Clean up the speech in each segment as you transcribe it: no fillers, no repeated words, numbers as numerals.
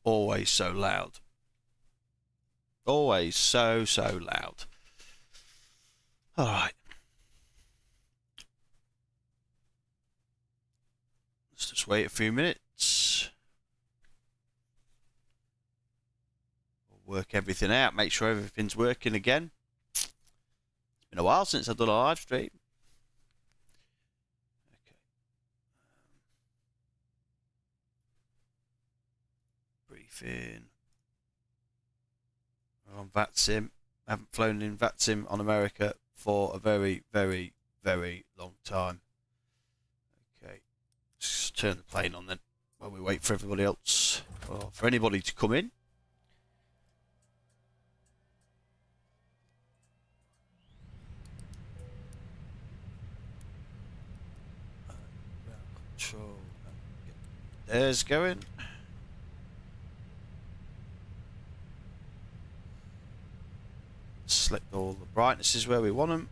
always so loud. Always so loud. All right. Let's just wait a few minutes. We'll work everything out, make sure everything's working again. It's been a while since I've done a live stream. Okay. Briefing. We're on vatsim. I haven't flown in vatsim on America for a very long time. Okay. Just turn the plane on then while we wait for everybody else, or for anybody to come in. Control. There's going. Select all the brightnesses where we want them.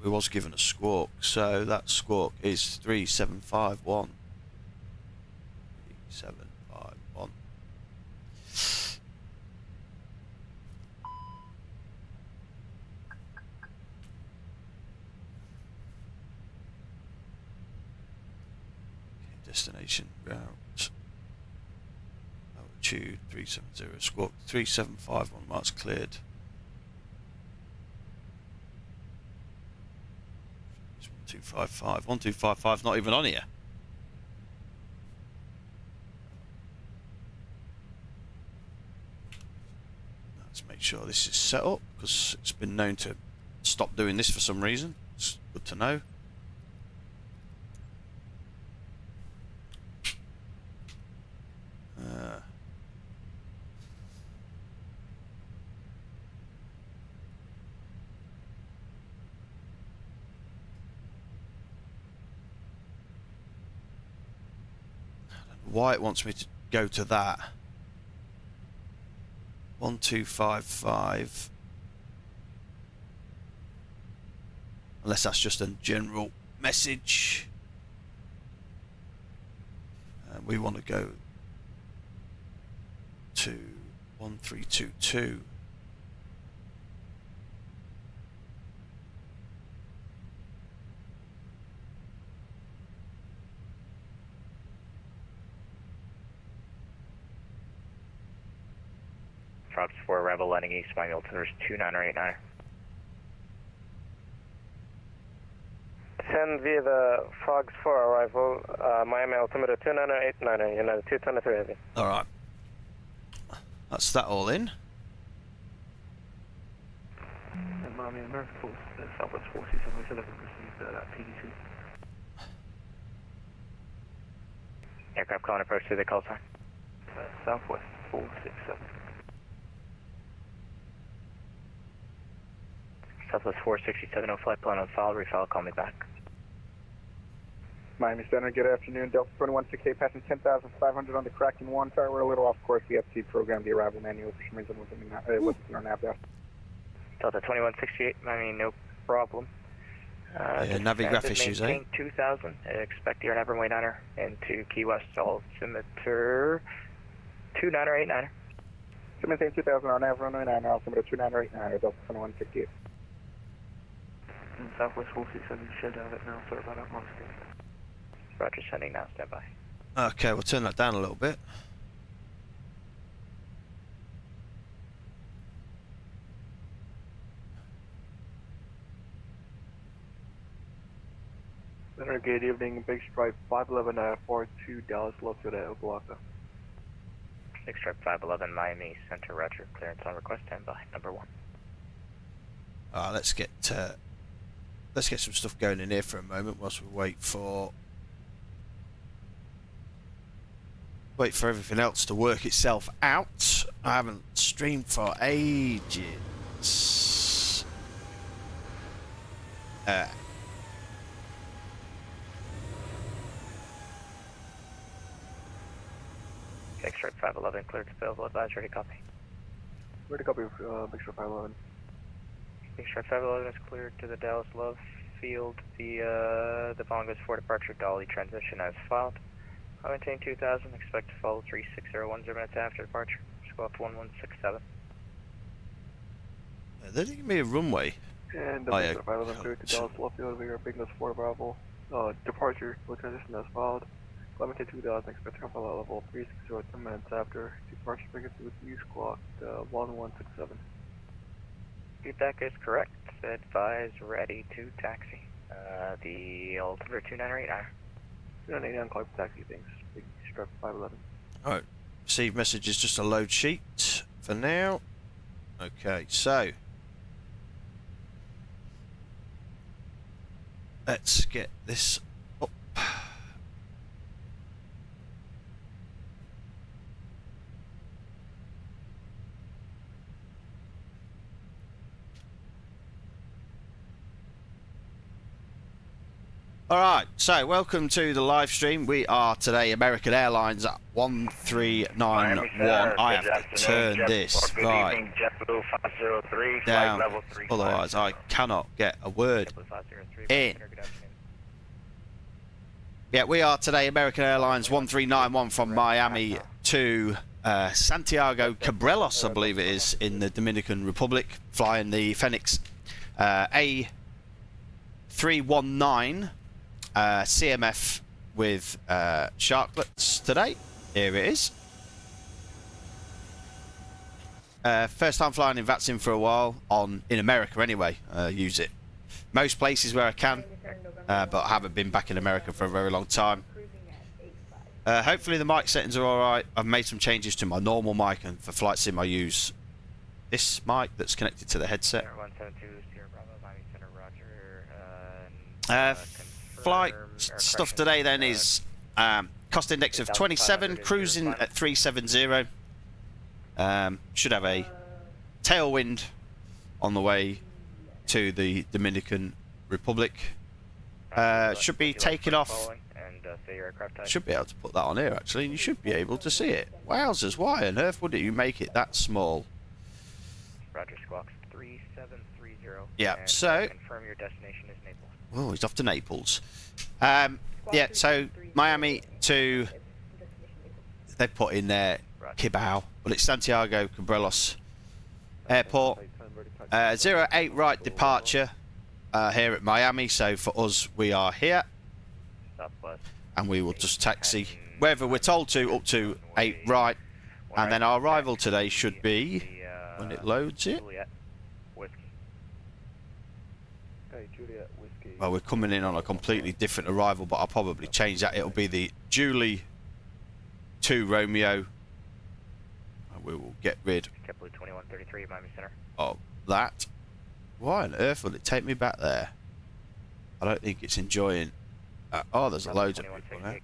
We was given a squawk, so that squawk is 3751. 3751. Destination route. Altitude 370. Squawk 3751. Marks cleared. 1255. 1255 not even on here. Let's make sure this is set up, because it's been known to stop doing this for some reason. It's good to know. Why it wants me to go to that. 1255. Unless that's just a general message. We want to go to 1322. Fox 4 Rebel landing east, my altimeter is 2989. Send via the Fox 4 arrival, Miami altimeter 2989, United 223 heavy. Alright. That's that all in. Miami American Force, Southwest 4711, received that PD2. Aircraft calling approach to the call sign. Southwest 467. Southwest 467, no flight plan on file, refile, call me back. Miami Center, good afternoon. Delta 2168, passing 10,500 on the Kraken 1 tower. We're a little off course. The FT programmed the arrival manual for some reason wasn't in our nav there. Delta 2168, Miami, no problem. Navigraph issues, eh? 2000, expect your Navarone Niner into Key West, altimeter 2989. So maintain 2000 on Navarone 9, altimeter 2989, Delta 2168. Southwest 467, should have it now, sorry about that, Moscow. Roger, sending now, stand by. Okay, we'll turn that down a little bit. Center, good evening, Big Stripe 511 42 Dallas, located at Okalaka. Big Stripe 511, Miami Center, Roger, clearance on request, stand by, number 1. Let's get some stuff going in here for a moment whilst we wait for everything else to work itself out. I haven't streamed for ages. Big Stripe 511, cleared to available, advisory, copy. Where to copy, Big Shot 511? Big Shark 511 is cleared to the Dallas Love Field. The following is for departure Dolly transition as filed. I maintain 2000, expect to follow 3601 minutes after departure. Squawk 1167. They didn't give me a runway. And Oh, Big yeah. Shot 511 cleared to Dallas Love Field. We are Bigness 4 Bravo. Departure, full transition as filed. Maintain 2000, expect to follow level 360 10 minutes after. Departure frequency with you squawk 1167. Feedback is correct. Advise ready to taxi. The altimeter 2989. 2989, call for taxi, thanks. Big Strap 511. Alright, receive messages, just a load sheet for now. Okay, so let's get this up. Alright, so welcome to the live stream. We are today American Airlines at 1391. I have to turn this right down, otherwise I cannot get a word in. Yeah, we are today American Airlines 1391 from Miami to Santiago Cabrelos, I believe it is, in the Dominican Republic, flying the Fenix A319 CMF with sharklets today. Here it is. First time flying in vatsim for a while, in America anyway. Use it most places where I can, but I haven't been back in America for a very long time. Hopefully the mic settings are alright. I've made some changes to my normal mic, and for flight sim I use this mic that's connected to the headset. Flight stuff today then is cost index of 27, cruising at 370. Should have a tailwind on the way to the Dominican Republic. Should be taking off. Should be able to put that on here actually, and you should be able to see it. Wowzers, why on earth would you make it that small? Roger, squawks 3730. Yeah, so confirm your destination is Naples. oh, he's off to Naples. Yeah, so Miami to, they put in there Kibao, but it's Santiago Cabrelos Airport. 08 right departure here at Miami, so for us we are here and we will just taxi wherever we're told to up to 8 right, and then our arrival today should be, when it loads it, well, we're coming in on a completely different arrival, but I'll probably change that. It'll be the Julie 2 Romeo, and we will get rid of that. Why on earth will it take me back there? I don't think it's enjoying. Oh, there's loads of people there.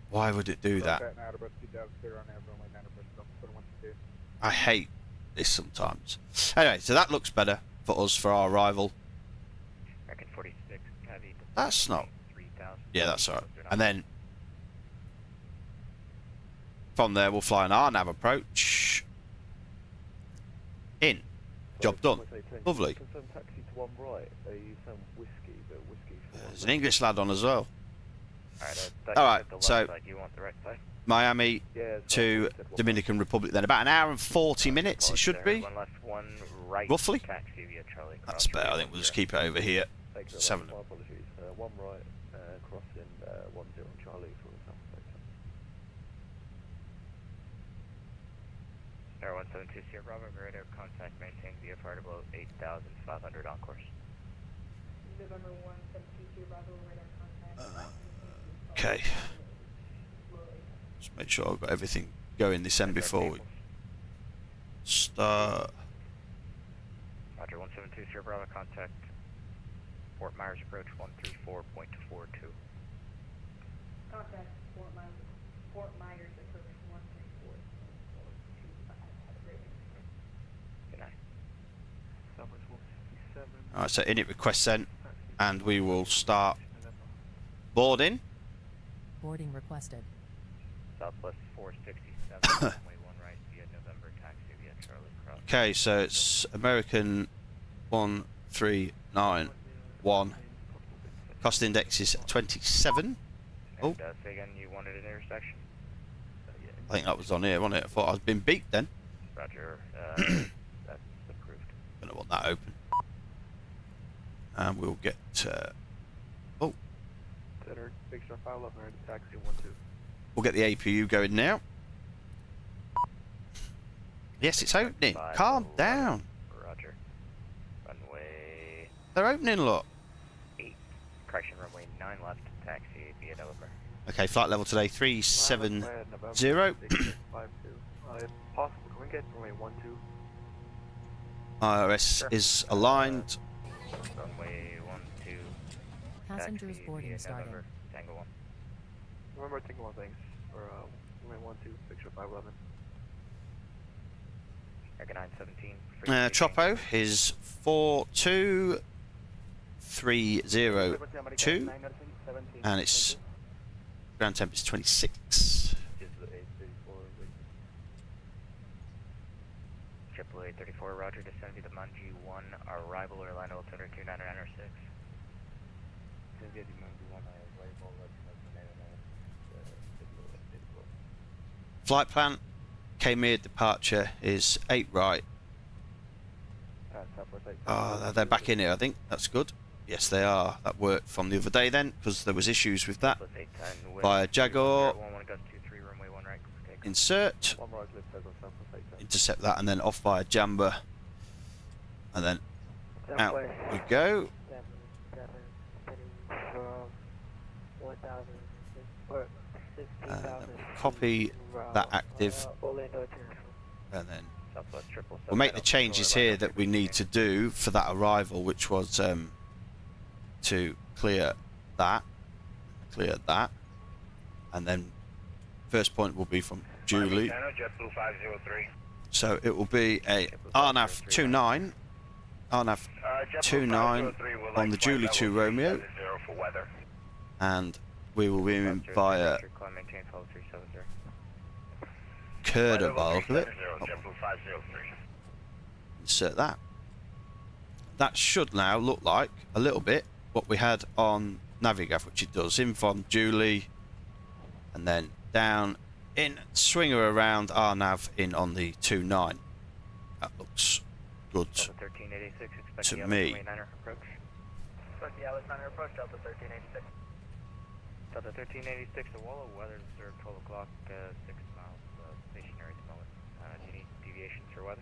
Why would it do that? I hate this sometimes. Anyway, so that looks better for us for our arrival. That's not. Yeah, that's alright. And then from there we'll fly an RNAV approach. In. Job done. Lovely. There's an English lad on as well. Alright, so Miami to Dominican Republic then. About an hour and 40 minutes it should be. Roughly. That's better. I think we'll just keep it over here. 7. One right, crossing 10 Charlie for Air 172 Sierra Bravo, radar contact maintained via fire below 8,500 on course. November 172 Sierra Bravo, radar contact. Okay. Just make sure I've got everything going this end before we start. Roger, 172 Sierra Bravo, contact Fort Myers approach 134.42. Contact Fort Myers approach 134.425. Good night. Alright, so init request sent, and we will start boarding. Boarding requested. Southwest 467. runway 1 right via November taxi via Charlie Cross. Okay, so it's American 1391. Cost index is 27. Oh. And say again, you wanted an intersection? I think that was on here, wasn't it? I thought I'd been beat then. Roger, that's approved. Gonna want that open. And we'll get. Oh, Center, Big Star 511, ready to taxi 12. we'll get the APU going now. Yes, it's opening. Calm down. Roger. Runway They're opening, look. 8. Correction, runway 9 left, taxi via November. Okay, flight level today 370. If possible, can we get runway 12? IRS is aligned. Runway 12. Passengers taxi boarding via started. November, Tango 1. Remember Tango 1 things for runway 12, Big Star 511. American 917. Tropo is 42302, and its ground temp is 26. AAA 34, Roger, descend via the Manji 1, arrival Orlando altimeter 29906. Flight plan, Kmia departure is 8 right. They're back in here, I think. That's good. Yes, they are. That worked from the other day then, because there was issues with that. Via Jaguar, insert, intercept that, and then off via Jamba, and then out we go. Copy that active, and then we'll make the changes here that we need to do for that arrival, which was to clear that, and then first point will be from Julie. So it will be a RNAV 29, RNAV 29 on the Julie 2 Romeo, and we will be in via Curda by the look of it. Insert that. That should now look like a little bit what we had on Navigav, which it does. In from Julie, and then down in, swing her around RNAV in on the 29. That looks good to me. Delta 1386 to Wallow, weather observed 12 o'clock, 6 miles stationary at the moment. Do you need deviations for weather?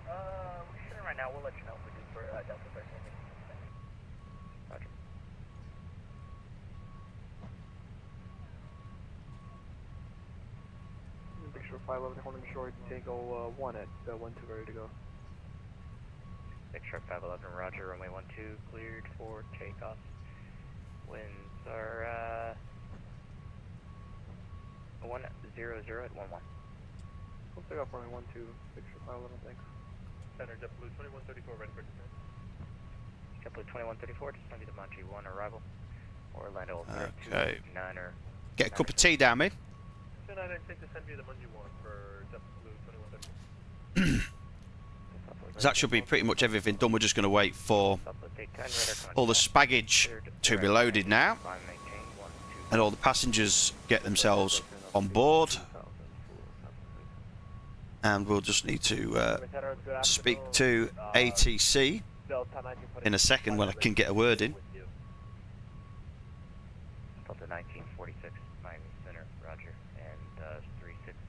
We're sitting right now, we'll let you know if we do for Delta 1386. Roger. Big Star 511, Hornet Shore, Tango 1 at 12, ready to go. Big Shark 511, Roger, runway 12, cleared for takeoff. Winds are 100 at 11. We'll take off runway 12, Big Star 511, thanks. Center, JetBlue 2134, ready for descent. JetBlue 2134, descend to the Manji 1, arrival. Orlando, Okay. 29er. Get a cup of tea down me. 2996, descend via the Manji 1 for JetBlue 2134. That should be pretty much everything done. We're just going to wait for all the spaggage to be loaded now, and all the passengers get themselves on board, and we'll just need to speak to ATC in a second when I can get a word in.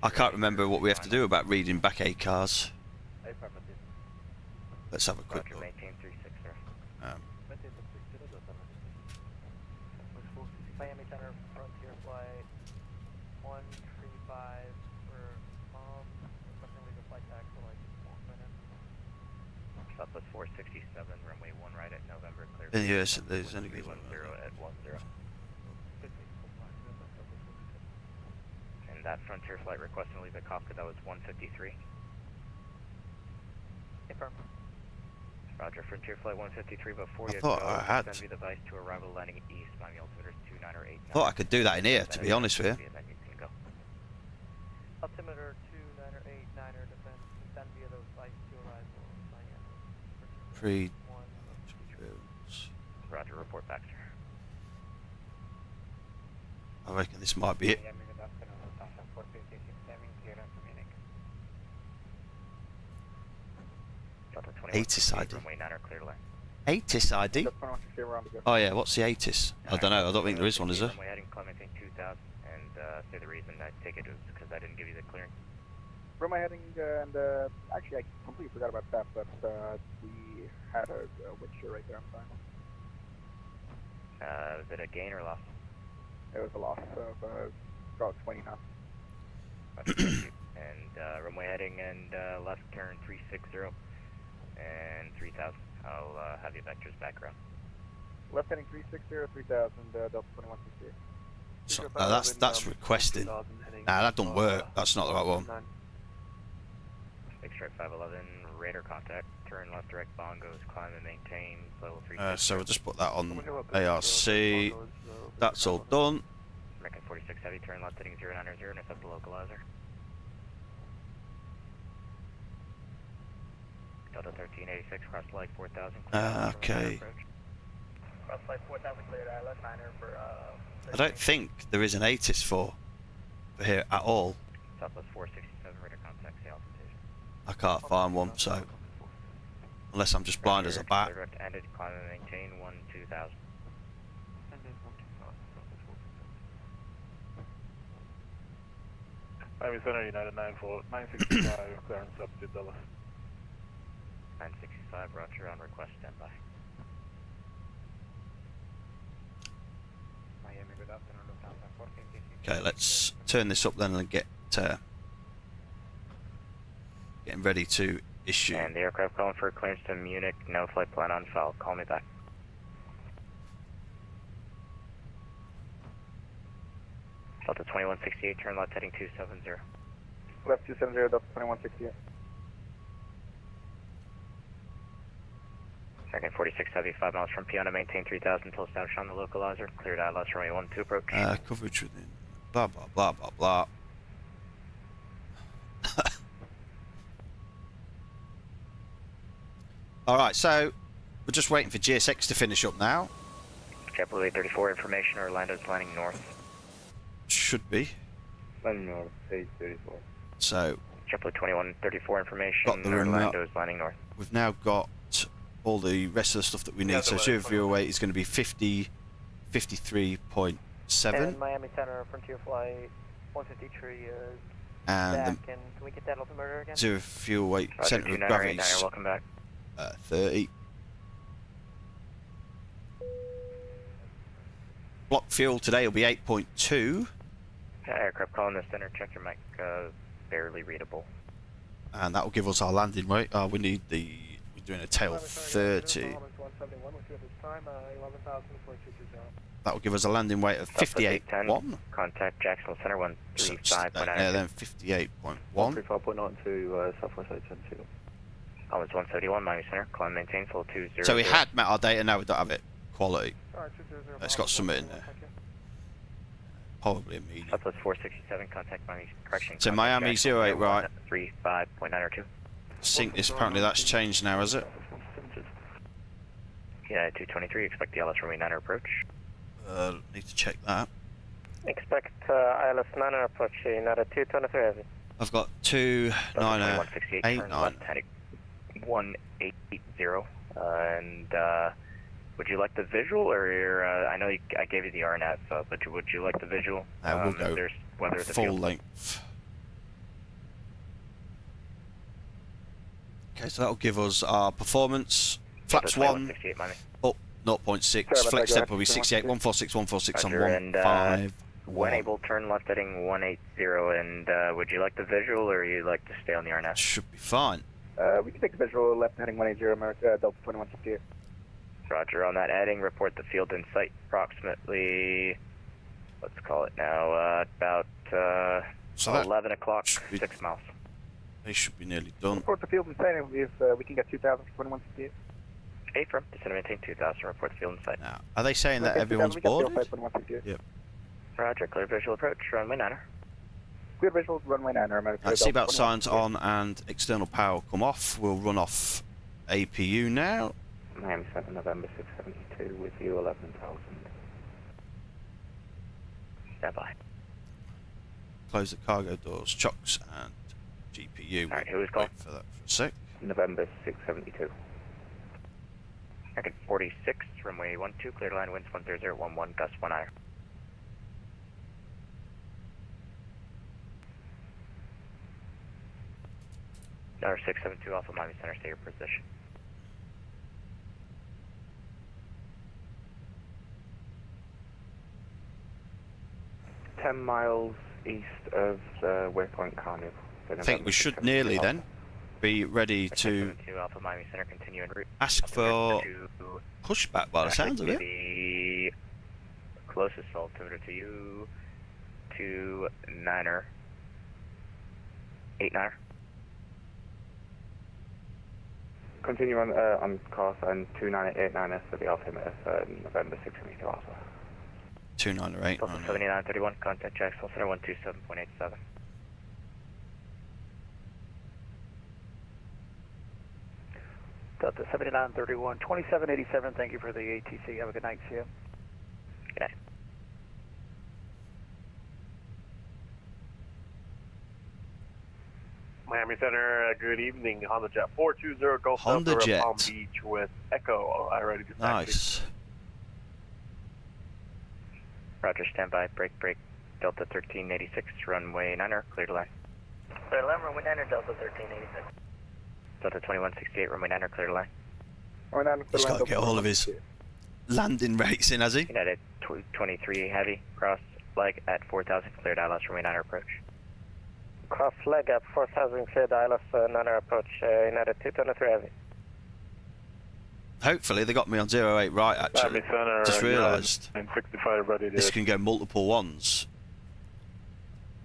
I can't remember what we have to do about reading back ACARs. Let's have a quick look. Miami Center, Frontier Flight 135 for requesting legal flight tax for like 1 minute. Southwest 467, runway 1 right at November, clear. Yes, there's only 10 at 10. And that Frontier Flight requesting leave at cockpit, that was 153. Confirm. Roger, Frontier Flight 153, before you thought go, I had. send me the device to arrival landing east, Miami altimeter 29 or 8. Thought I could do that in here, to be honest with you. Altimeter 2989er defense, descend via those flights to arrival Miami. Pre. Roger, report back, sir. I reckon this might be it. Miami, good afternoon, Lufthansa 45670, cleared on to Munich. Delta 21, 80s ID. runway 9 clear to land. 80s ID? Delta 2168, we're on to go. Oh yeah, what's the 80s? I don't know, I don't think there is one, is there? Runway heading Clementine 2000, and say the reason I take it is because I didn't give you the clearance. Runway heading, and actually I completely forgot about that, but we had a wind shear right there on final. Was it a gain or loss? It was a loss of about 20 knots. And runway heading and left turn 360 and 3000. I'll have you vectors back around. Left heading 360, 3000, Delta 2168. So, that's requested. Nah, that don't work. That's not the right one. Big strike 511, radar contact, turn left direct bongos, climb and maintain level 3. So we'll just put that on ARC. That's all done. American 46 heavy, turn left heading 090 and accept the localizer. Delta 1386, cross light 4000. Okay. Cross flight 4000, cleared ILS 9er for I don't think there is an 80s for here at all. Southwest 467, radar contact, say altitude. I can't find one, so unless I'm just blind as a bat. Direct ended, climb and maintain 2000. Miami Center, United 94, 965, clearance up to Dallas. 965, roger, on request, standby. Miami, good afternoon, Lufthansa 456. Okay, let's turn this up then and get getting ready to issue. And the aircraft calling for clearance to Munich, no flight plan on file. Call me back. Delta 2168, turn left heading 270. Left 270, Delta 2168. Second 46 heavy, 5 miles from Piana, maintain 3000 until established on the localizer. Cleared ILS runway 12 approach. Coverage within blah blah blah blah blah. Alright, so we're just waiting for GSX to finish up now. JetBlue 834 information, Orlando's landing north. Should be. Landing north, 834. So JetBlue 2134 information, got the room Orlando's landing north. We've now got all the rest of the stuff that we need. So zero fuel weight is going to be 53.7. And Miami Center, Frontier Flight 153 and back, and can we get that altimeter again? zero fuel weight Roger, centre of gravity is welcome back. 30. Block fuel today will be 8.2. Aircraft calling the center, check your mic, barely readable. And that will give us our landing weight. We need the, we're doing a tail 30. That will give us a landing weight of 58.1. Contact Jacksonville Center 135.9. Yeah, then 58.1. 35.92, Southwest 810. Almost 171, Miami Center, climb maintain, full 20. So we had met our data, now we don't have it. Quality. It's got something in there. Probably a medium. Southwest 467, contact Miami, correction. So Miami 08, right. 35.902. Sync this, apparently that's changed now, is it? Yeah, 223, expect the ILS runway 9er approach. Need to check that. Expect ILS 9er approaching at a 223 heavy. I've got 29089. 180, and would you like the visual, or I know I gave you the RNAV, but would you like the visual? We'll go whether the full field. length. Okay, so that'll give us our performance. Flaps 1 up 0.6. Flex step will be 68, 146, 146 Roger, on 151. When able, turn left heading 180, and would you like the visual, or you'd like to stay on the RNAV? Should be fine. We can take the visual left heading 180, America, Delta 2168. Roger, on that heading, report the field in sight approximately, let's call it now, about So 11 o'clock, be- 6 miles. They should be nearly done. Report the field in sight if we can get 2000 for 2168. Affirm, descend and maintain 2000, report the field in sight. Now, are they saying that Okay, everyone's 2000, we got field boarded? sight 2168. Yep. Roger, clear visual approach, runway 9er. Good visuals, runway 9 America. Seatbelt signs on and external power come off. We'll run off APU now. Miami 7 November 672 with you 11,000. Stand by. Close the cargo doors, chocks and GPU. Alright, who is Wait calling? for that for a sec. November 672. American 46, runway 12, clear line, winds 13011, gust 1 iron. Tower 672 Alpha Miami Center, stay your position. Miles east of the waypoint Carnival. I think we should nearly then be ready to Alpha Miami Center, continue en route. ask for pushback by the sounds of it. The closest altimeter to you, 29er, 89er. Continue on course and 2989 for the altimeter for November 672 Alpha. 298. Delta 7931, contact Jacksonville Center 127.87. Delta 7931, 2787, thank you for the ATC. Have a good night, see you. Good night. Miami Center, good evening. Honda Jet 420 Gulf Honda Delta Jet. Palm Beach with Echo. I ready to taxi. Nice. Roger, standby, break. Delta 1386, runway 9er, clear to line. Clear to line, runway 9er, Delta 1386. Delta 2168, runway 9er, clear to line. He's got to get all of his landing rates in, has he? United 23 heavy, cross leg at 4000, cleared ILS, runway 9er approach. Cross leg at 4000, cleared ILS, 9er approach, United 223 heavy. Hopefully they got me on 08 right actually. Miami Center, Just realised 965 ready to this can go multiple ones.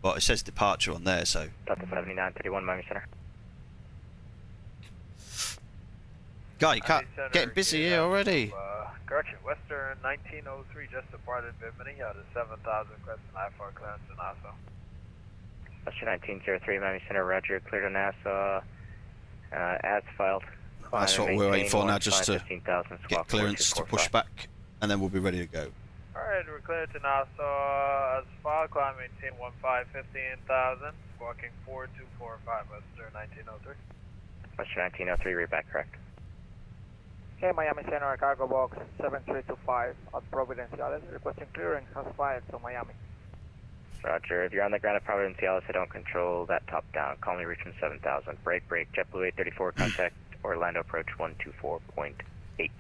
But it says departure on there, so. Delta 7931, Miami Center. Guy, you can't getting busy here already. Correction, Western 1903 just departed Bimini out of 7,000 crest and I-4 clearance to Nassau. Western 1903, Miami Center, roger, cleared to Nassau, as filed. That's what we're waiting for now, just to 15,000, get clearance to push back, and then we'll be ready to go. Alright, we're cleared to Nassau as filed, climb maintain 15, 15,000, squawking 4245, Western 1903. Western 1903, read back correct. Okay, Miami Center, cargo box 7325 at Providenciales, requesting clearance as filed to Miami. Roger, if you're on the ground at Providenciales, I don't control that top down. Call me reaching 7,000. Break, JetBlue 834, contact Orlando approach 124.8.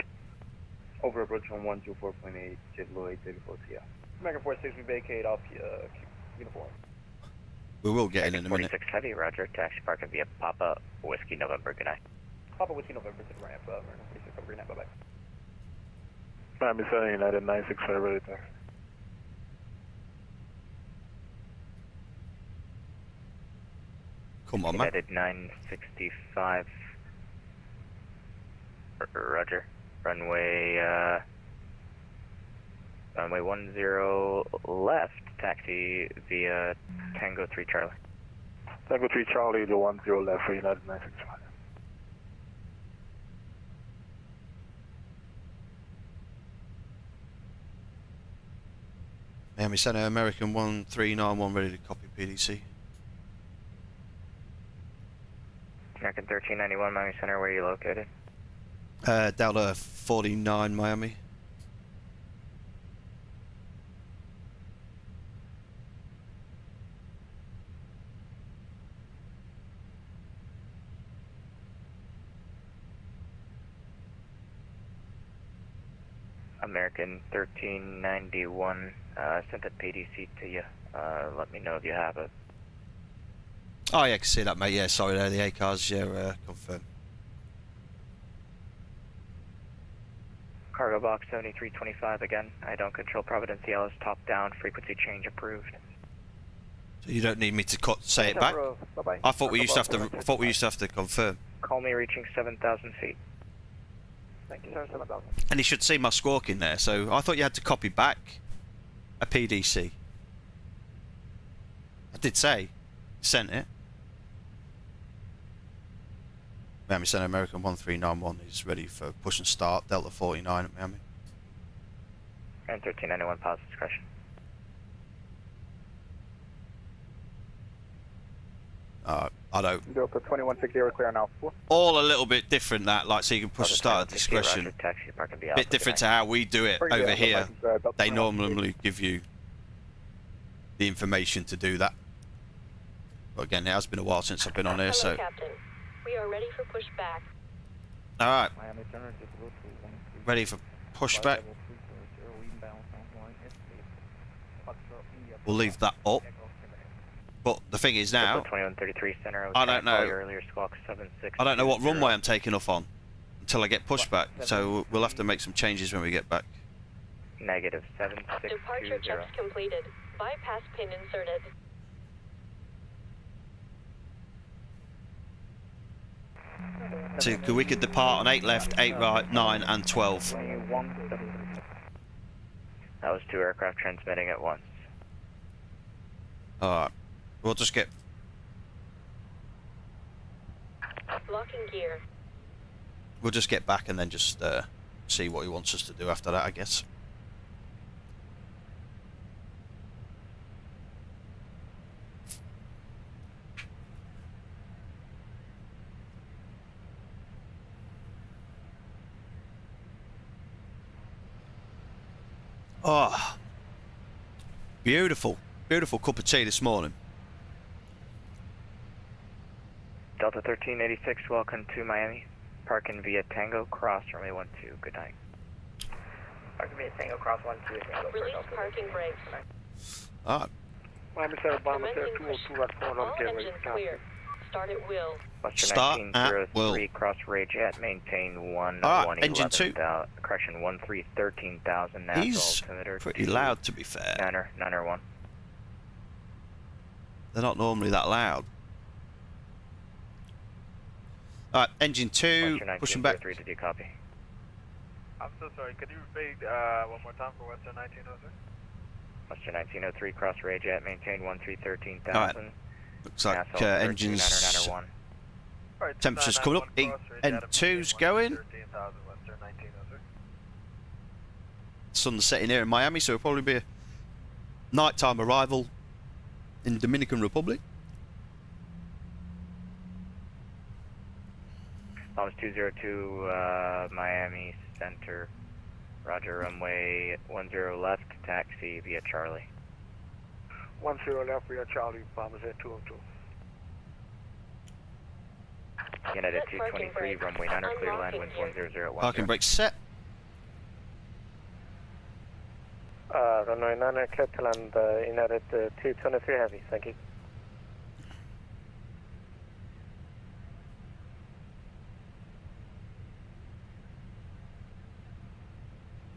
Over approach on 124.8, JetBlue 834 TF. American 46, we vacate off uniform. We will get in a minute. 46 heavy, roger. Taxi parking via Papa Whiskey November. Good night. Papa Whiskey November to the ramp, bye bye. Miami Center, United 965 ready to. Come on, man. United 965. Roger. Runway 10 left. Taxi via Tango 3 Charlie. Tango 3 Charlie, the 10 left for United 965. Miami Center, American 1391, ready to copy PDC. American 1391, Miami Center, where are you located? Delta 49, Miami. American 1391, sent a PDC to you. Let me know if you have it. Oh yeah, I can see that, mate. Yeah, sorry, there the ACARs. Yeah, confirm. Cargo box 7325 again. I don't control Providenciales. Top down. Frequency change approved. So you don't need me to say it back. Bye-bye. I thought we used to have to. I thought we used to have to confirm. Call me reaching 7,000 feet. Thank you, sir, 7,000. And he should see my squawk in there. So I thought you had to copy back a PDC. I did say. Sent it. Miami Center American 1391 is ready for push and start. Delta 49 at Miami. And 1391 positive discretion. I don't. Delta 2160 clear now. All a little bit different that, like, so you can push and start at discretion. Taxi park and be A bit different to how we do it over here. They normally give you the information to do that. But again, it has been a while since I've been on here, so. Captain. We are ready for pushback. Alright. Ready for pushback. We'll leave that up. But the thing is now, 2133 center. I don't know. Earlier, squawk 76. I don't know what runway I'm taking off on until I get pushback. So we'll have to make some changes when we get back. Negative 7620. Departure checks completed. Bypass pin inserted. So we could depart on 8 left, 8 right, 9 and 12. That was 2 aircraft transmitting at once. Alright. We'll just get... Locking gear. We'll just get back and then just see what he wants us to do after that, I guess. Oh, beautiful, beautiful cup of tea this morning. Delta 1386, welcome to Miami. Parking via Tango Cross, runway 12. Good night. Parking via Tango Cross 12. Tango. Release parking brakes. Alright. Miami Center, Bomber Center 202 at 4 on Engines clear. Start at will. Western Start 1903, cross Rage at maintain 1. Alright, engine 2. Correction, 13,000 now. He's pretty loud, to be fair. Niner 1. They're not normally that loud. Alright, engine 2, pushing back. Did you copy? I'm so sorry. Could you repeat one more time for Western 1903? Western 1903, cross Rage at maintain 13,000. Alright. Looks like engines. Temperature's coming up. N2's going. Sun's setting here in Miami, so it'll probably be a nighttime arrival in Dominican Republic. Thomas 202, Miami Center. Roger, runway 10 left, taxi via Charlie. 10 left via Charlie, Bombers at 202. United 223, runway 9 clear line, winds 100 at 10. Parking brakes set. Runway 9 clear to land, United 223 heavy, thank you.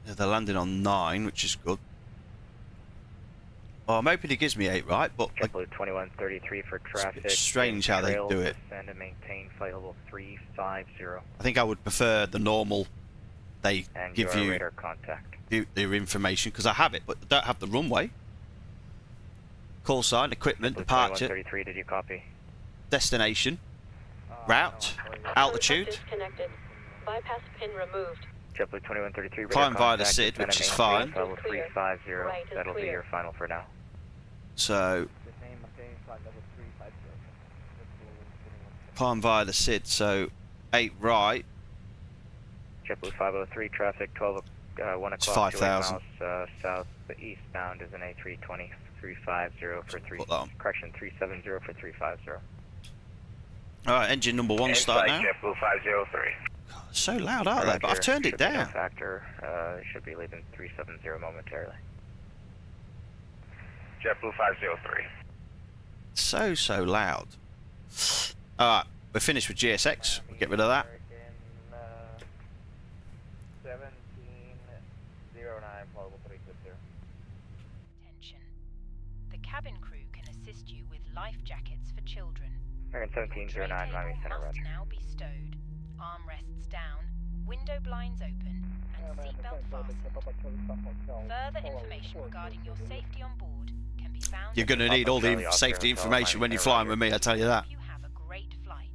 Yeah, they're landing on 9, which is good. Oh, I'm hoping he gives me 8 right, but JetBlue 2133 for traffic. it's strange how they do it. Descend and maintain flight level 350. I think I would prefer the normal. They And give you radar contact. their information, because I have it, but I don't have the runway. Call sign, equipment, departure, 2133, did you copy? destination, route, altitude. Disconnected. Bypass pin removed. JetBlue 2133, Climb via the SID, which is fine. Level 350, that'll be your final for now. So, climb via the SID, so 8 right. JetBlue 503, traffic 1 o'clock, 5,000. 2 miles south, the eastbound is an A320, 350 for 3, Put that on. correction, 370 for 350. Alright, engine number 1 start now. JetBlue 503. God, it's so loud, aren't they? But I've turned it down. Factor, should be leaving 370 momentarily. JetBlue 503. So loud. Alright, we're finished with GSX. We'll get rid of that. 1709, probable 350. Attention. The cabin crew can assist you with life jackets for children. American 1709, Miami Center, must roger. now be stowed, armrests down, window blinds open, and seatbelt fastened. Further information regarding your safety on board can be You're going to need all the safety information when you're flying with me, I tell you that. You have a great flight.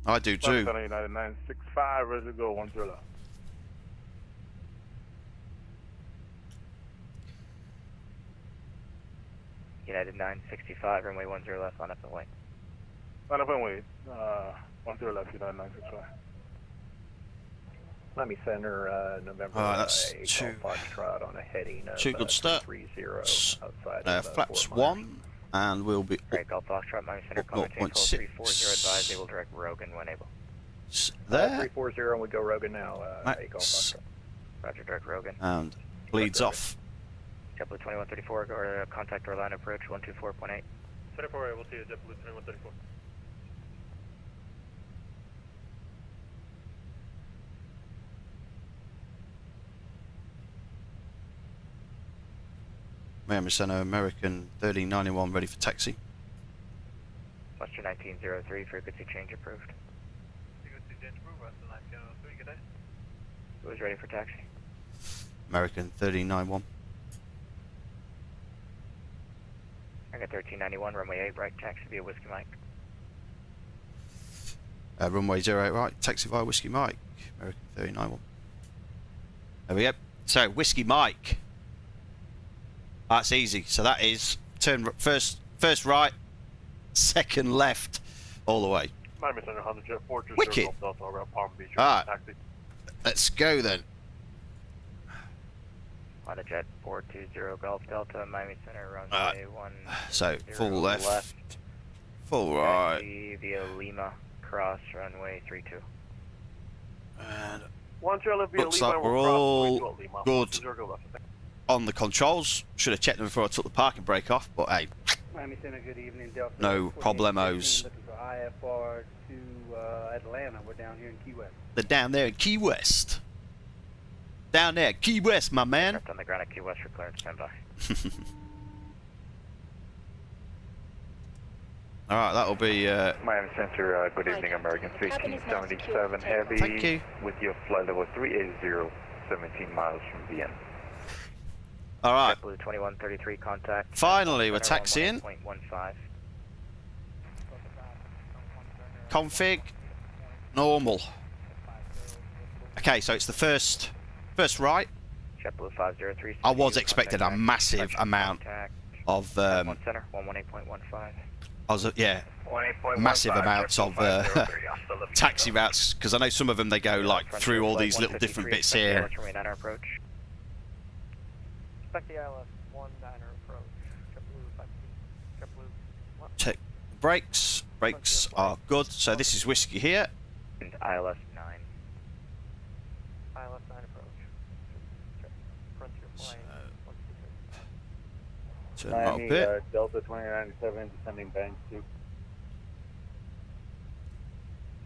I do too. United 965, ready to go, 10 left. United 965, runway 10 left, line up and wait. Line up and wait. 10 left, United 965. Miami Center, November. That's two. Foxtrot on a heading of, Two good start. 230 outside Flaps 1, and we'll be Great, Golf Foxtrot, Miami Center, call maintain 340, advise, able direct Rogan when able. there. 340, and we go Rogan now. Golf Max. Foxtrot. Roger, direct Rogan. And bleeds off. JetBlue 2134, or contact our line approach 124.8. 24, we'll see you, JetBlue 2134. Miami Center, American 3091, ready for taxi. Western 1903, frequency change approved. Frequency change approved, Western 1903, good day. Who is ready for taxi? American 3091. I got 1391, runway 8 right, taxi via Whiskey Mike. Runway 08 right, taxi via Whiskey Mike. American 3091. There we go. So, Whiskey Mike. That's easy. So that is turn first right, second left, all the way. Miami Center, Honda Jet 420 Wicked. Golf Delta around Palm Beach. Alright. Taxi. Let's go then. Honda Jet 420 Golf Delta, Miami Center, runway 1. So full left, full right, Taxi via Lima, cross runway 32. and 10 left via looks Lima, like we're we're crossing all 312 Lima. good 10 left. on the controls. Should have checked them before I took the parking brake off, but hey, Miami Center, good evening. Delta no 4815, problemos. looking for IFR to Atlanta. We're down here in Key West. They're down there in Key West. Down there, Key West, my man. On the ground at Key West for clearance, standby. Alright, that'll be Miami Center, good evening, American 1577 Heavy. Thank you. With your flight level 380, 17 miles from Vienna. Alright. JetBlue 2133, contact. Finally, we're taxiing. 0.15. Config. Normal. Okay, so it's the first right. JetBlue 503. I was expecting a massive amount of Center 118.15. I was massive amounts of taxi routes, because I know some of them they go like through all these little different bits here. Approach. Expect the ILS 19 approach. JetBlue 15. JetBlue. Check brakes. Brakes are good. So this is Whiskey here. And ILS 9. ILS 9 approach. Frontier flying. Turn that up a bit. Delta 2097 descending bank 2.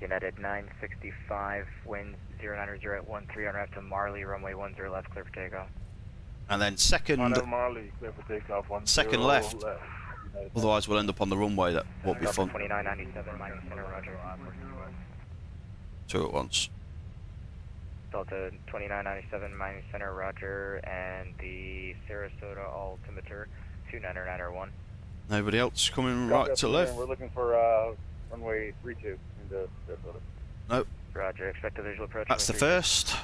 United 965, winds 090 at 13 on ramp to Marley, runway 10 left, clear for takeoff. And then second Marley, clear for takeoff, 10 second left. Otherwise we'll end up on the runway. That won't be fun. 2997, Miami Center, roger. 2 at once. Delta 2997, Miami Center, roger, and the Sarasota altimeter 29901. Nobody else coming right to left? We're looking for runway 32 into Sarasota. Nope. Roger, expect a visual approach. That's the first.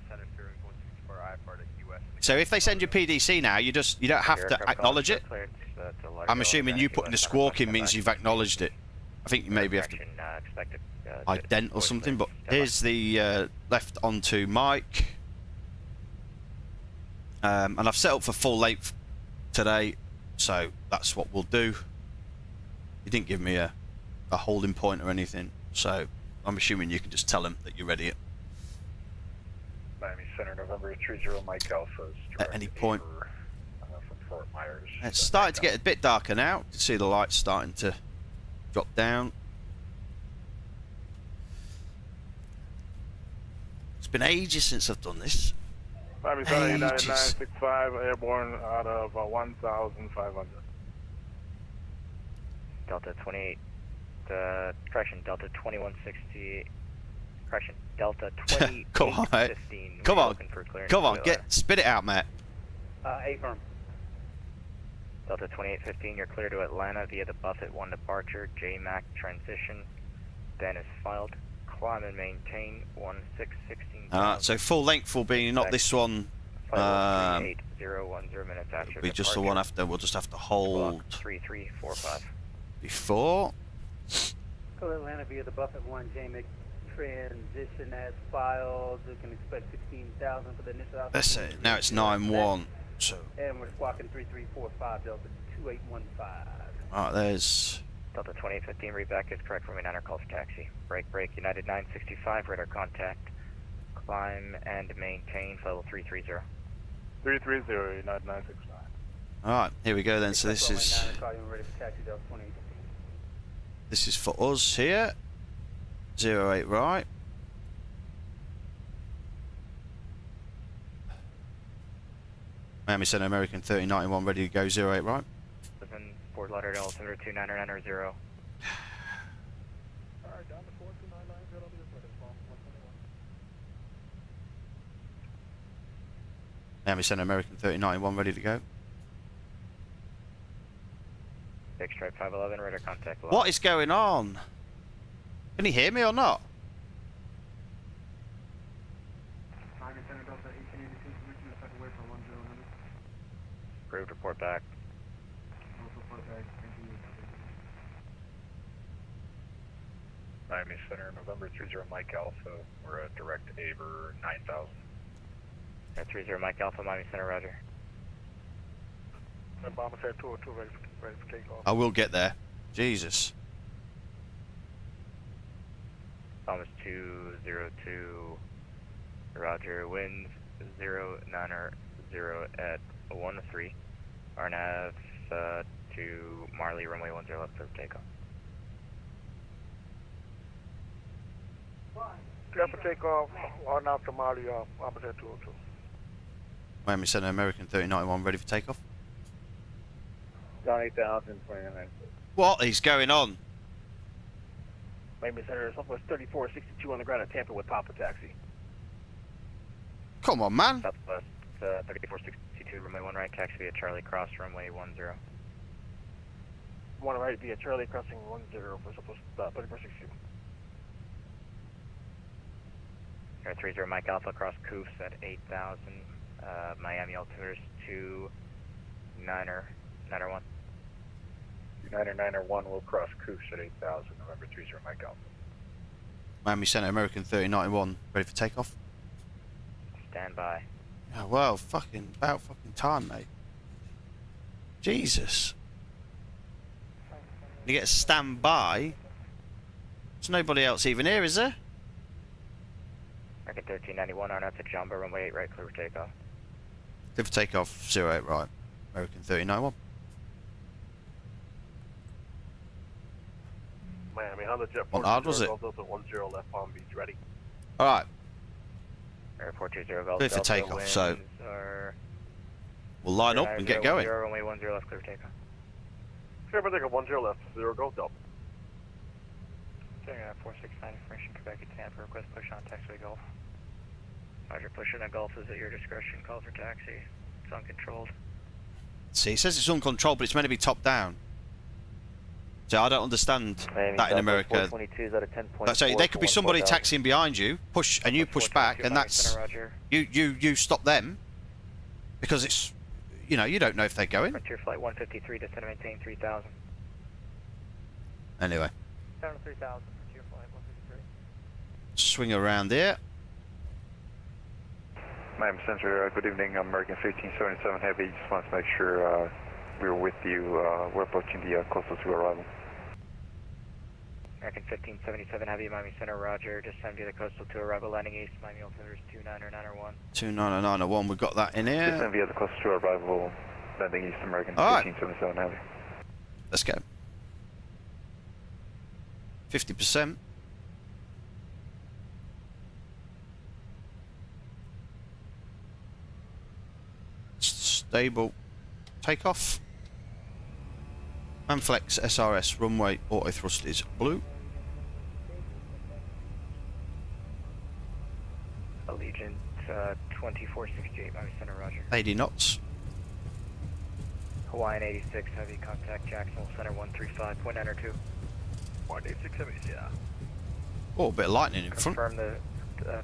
Center steering 164 IFR to Key West. So if they send you PDC now, you don't have to acknowledge it. I'm assuming you putting the squawk in means you've acknowledged it. I think you maybe have to ident or something, but here's the left onto Mike. And I've set up for full length today, so that's what we'll do. He didn't give me a holding point or anything, so I'm assuming you can just tell him that you're ready Miami Center, November 30 Mike Alpha. at any point. From Fort Myers. It's starting to get a bit darker now. You can see the lights starting to drop down. It's been ages since I've done this. Miami Center, United 965, airborne out of 1,500. Delta 28, correction, Delta 2160, correction, Delta 2815. Come on, mate. Come on, come on, spit it out, Matt. 8 firm. Delta 2815, you're clear to Atlanta via the Buffett 1 departure, JMAC transition. Then is filed. Climb and maintain 1616. So full length will be not this one. 58010 minutes after It'll be just the one after. We'll just have to hold 3345. before. Go to Atlanta via the Buffett 1 JMIC transition as filed. You can expect 16,000 for the initial output. That's it. Now it's 9-1. So. And we're squawking 3345 Delta 2815. Alright, there's. Delta 2815, read back is correct for me, 9 call for taxi. Break, United 965, radar contact. Climb and maintain, level 330. 330, United 965. Alright, here we go then. So this is. This is for us here. 08 right. Miami Center American 3091 ready to go 08 right. Fort Lauderdale, altimeter 2990. Alright, down to 42990, I'll be reported, 121. Miami Center American 3091 ready to go. Big Stripe 511, radar contact. What is going on? Can you hear me or not? Miami Center Delta 1882, permission to second way for 10 minutes. Approved, report back. Miami Center, November 30 Mike Alpha. We're a direct AVER 9000. 30 Mike Alpha, Miami Center, roger. Bomber said 202, ready for takeoff. I will get there. Jesus. Thomas 202, roger, winds 090 at 13. RNAV to Marley, runway 10 left, clear for takeoff. Clear for takeoff, on out to Marley, Bomber said 202. Miami Center American 3091 ready for takeoff. Down 8,000, 29. What is going on? Miami Center, Southwest 3462 on the ground at Tampa with Papa Taxi. Come on, man. Southwest 3462, runway 1 right, taxi via Charlie Cross, runway 10. 1 right via Charlie, crossing 10 for Southwest 3462. 30 Mike Alpha, cross Coofs at 8,000. Miami altimeters 29091. 2991 will cross Coos at 8,000, November 30 Mike Alpha. Miami Center American 3091 ready for takeoff. Stand by. Oh, well, about fucking time, mate. Jesus. You get a stand by. There's nobody else even here, is there? American 1391 on out to Jumbo, runway 8 right, clear for takeoff. Clear for takeoff 08 right. American 3091. Miami Honda Jet What hard was it? Delta 10 left Palm Beach, ready. Alright. Airport 20 Golf Clear for Delta, takeoff, so are we'll line up and get going. Runway 10 left, clear for takeoff. Clear for takeoff, 10 left, 0 Golf Delta. Clearing at 469, information, Quebec to Tampa, request push on taxiway Gulf. Roger, push on a Gulf is at your discretion, call for taxi. It's uncontrolled. See, it says it's uncontrolled, but it's meant to be top down. So I don't understand that in America. So there could be somebody taxiing behind you, push, and you push back, and that's you stop them because it's, you know, you don't know if they're going. Frontier flight 153, descend and maintain 3000. Anyway, Down to 3000, Frontier flight 153. swing around here. Miami Center, good evening, American 1577 Heavy. Just wanted to make sure we were with you. We're approaching the coastal to arrival. American 1577 Heavy, Miami Center, roger. Descend via the coastal to arrival, landing east, Miami altimeter is 29091. 29091, we've got that in here. Descend via the coastal to arrival, landing east, American Alright. 1577 Heavy. Let's go. 50%. Stable. Takeoff. Manflex SRS runway auto thrust is blue. Allegiant 2468, Miami Center, roger. 80 knots. Hawaiian 86, heavy contact Jacksonville Center 135.92. 186 heavy, yeah. Oh, a bit of lightning in front. Confirm the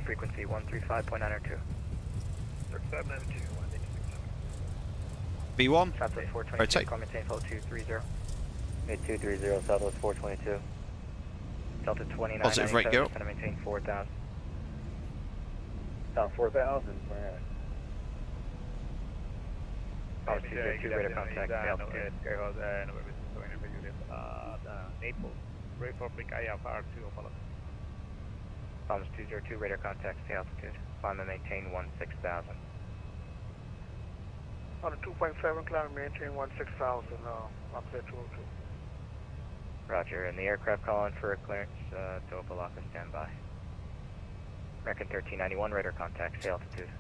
frequency 135.92. 3592, 186 B1. Southwest 422, Rotate. call maintain flow 230. Mid 230, Southwest 422. Delta 29, Positive rate, go. going to maintain 4,000. Down 4,000, where at? Thomas 202, radar contact, altitude. Naples, Republic IFR 2 Apollo. Thomas 202, radar contact, stay altitude. Climb and maintain 16,000. On a 2.7, climb and maintain 16,000, up there 202. Roger, and the aircraft calling for a clearance to Opalaka, standby. American 1391, radar contact, stay altitude.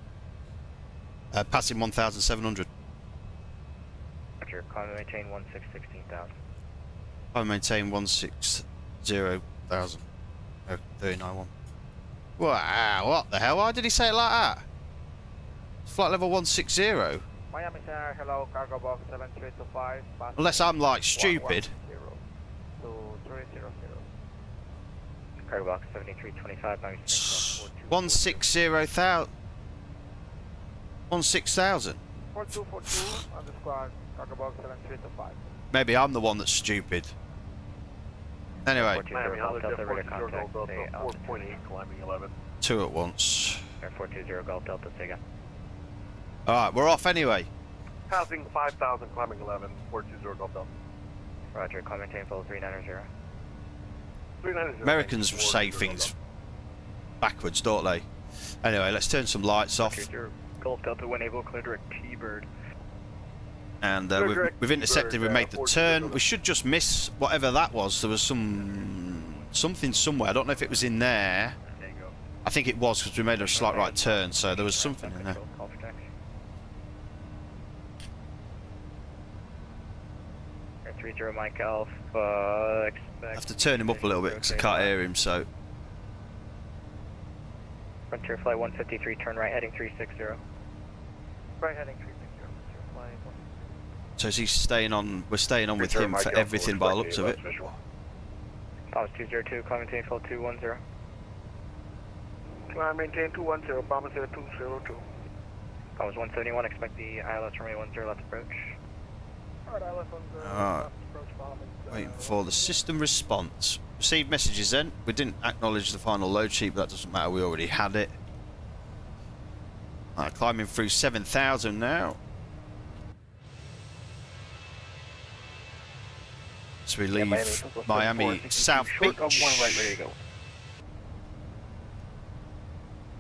Passing 1,700. Roger, climb and maintain 16,000. I maintain 160,000. Oh, 391. Wow, what the hell? Why did he say it like that? It's flight level 160. Miami Center, hello, cargo box 7325. Unless I'm like stupid. 2300. Cargo box 7325, 160,000. 16,000. 4242 on the squad, cargo box 7325. Maybe I'm the one that's stupid. Anyway, Miami, Holland, 4.8, climbing 11. two at once. Air 420, Golf Delta, say again. Alright, we're off anyway. Passing 5,000, climbing 11, 420, Golf Delta. Roger, climb maintain flow 390. 390. Americans say things backwards, don't they? Anyway, let's turn some lights off. Golf Delta, when able, clear direct T-Bird. And we've intercepted, we made the turn. We should just miss whatever that was. There was something somewhere. I don't know if it was in there. I think it was because we made a slight right turn, so there was something in there. Air 30 Mike Alpha, I have to turn him up a little bit because I can't hear him, so... Frontier Flight 153, turn right heading 360. Right heading 360. So is he staying on? We're staying on with him for everything by the looks of it. Thomas 202, climb maintain flow 210. Climb maintain 210, Thomas 202. Thomas 171, expect the ILS runway 10 left approach. Alright, ILS 10 Alright. left approach, Thomas. Waiting for the system response. Received messages then. We didn't acknowledge the final load sheet, but that doesn't matter, we already had it. Alright, climbing through 7,000 now. As we leave Miami South Beach. Short of 1 right, ready to go.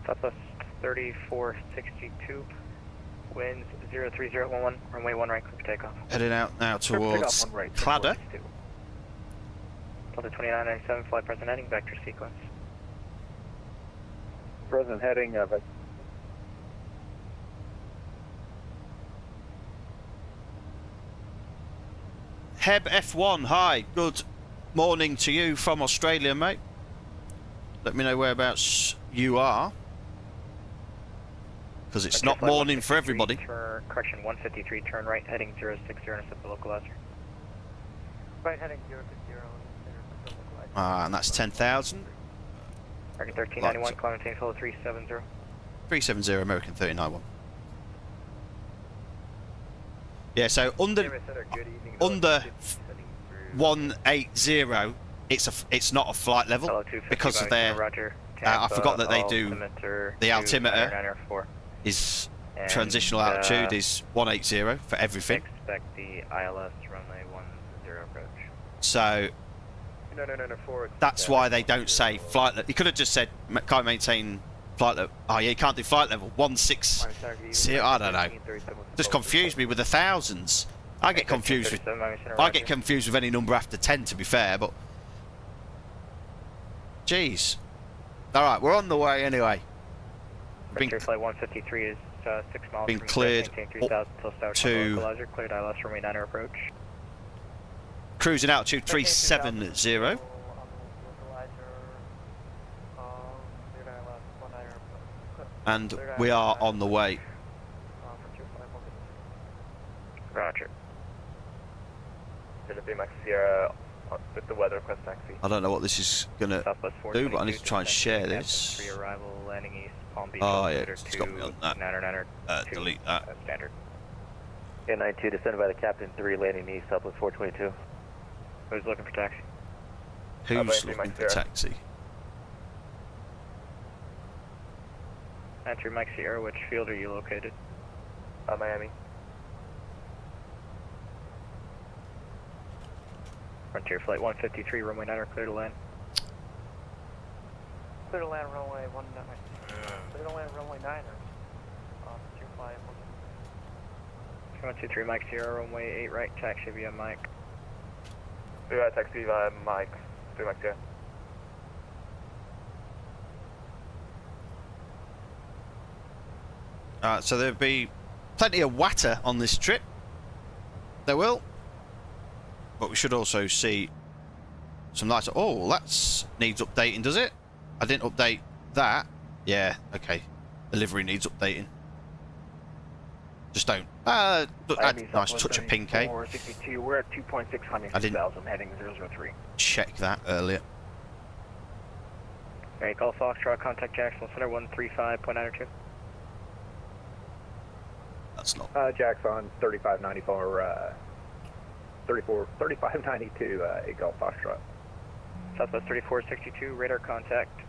Southwest 3462, winds 03011, runway 1 right, clear for takeoff. Heading out now towards Cladder. Delta 2997, flight present heading, vector sequence. Present heading of it. Heb F1, hi, good morning to you from Australia, mate. Let me know whereabouts you are, because it's not morning for everybody. Correction, 153, turn right, heading 060, intercept the localizer. Right heading 060, And that's 10,000. American 1391, climb maintain flow 370. 370, American 1391. Yeah, so under 180, it's not a flight level because of their. I forgot that they do the altimeter is transitional altitude is 180 for everything. Expect the ILS runway 10 approach. So that's why they don't say flight level. You could have just said can't maintain flight level. Oh yeah, you can't do flight level 160. I don't know. Just confused me with the thousands. I get confused with any number after 10, to be fair, but jeez. All right, we're on the way anyway. Frontier Flight 153 is 6 miles been from cleared up to localizer, cleared ILS runway 9 approach. Cruising altitude 370. And we are on the way. Roger. to 3 Max Sierra with the weather request taxi. I don't know what this is going to do, but I need to try and share this. Free arrival, landing east, Palm Beach. Oh, yeah, it's got me on that. Delete that. Standard. K92 descended by the Captain 3, landing east, Southwest 422. Who's looking for taxi? Who's looking for taxi? Entry Mike Sierra, which field are you located? Miami. Frontier Flight 153, runway 9, clear to land. Clear to land runway 19. Clear to land runway 9 or Frontier Flight 123 Mike Sierra, runway 8 right, taxi via Mike. Taxi via Mike, 3 Mike Sierra. Alright, so there'll be plenty of water on this trip. There will. But we should also see some lights. Oh, that needs updating, does it? I didn't update that. Yeah, okay. Delivery needs updating. Just don't. Nice touch of pink, eh? 462, we're at 2.6 Huntington, I didn't 2000, heading 003. check that earlier. Alright, call Foxtrot, contact Jacksonville Center 135.902. That's not. Jackson 3594, 3592, 8 Golf Foxtrot. Southwest 3462, radar contact,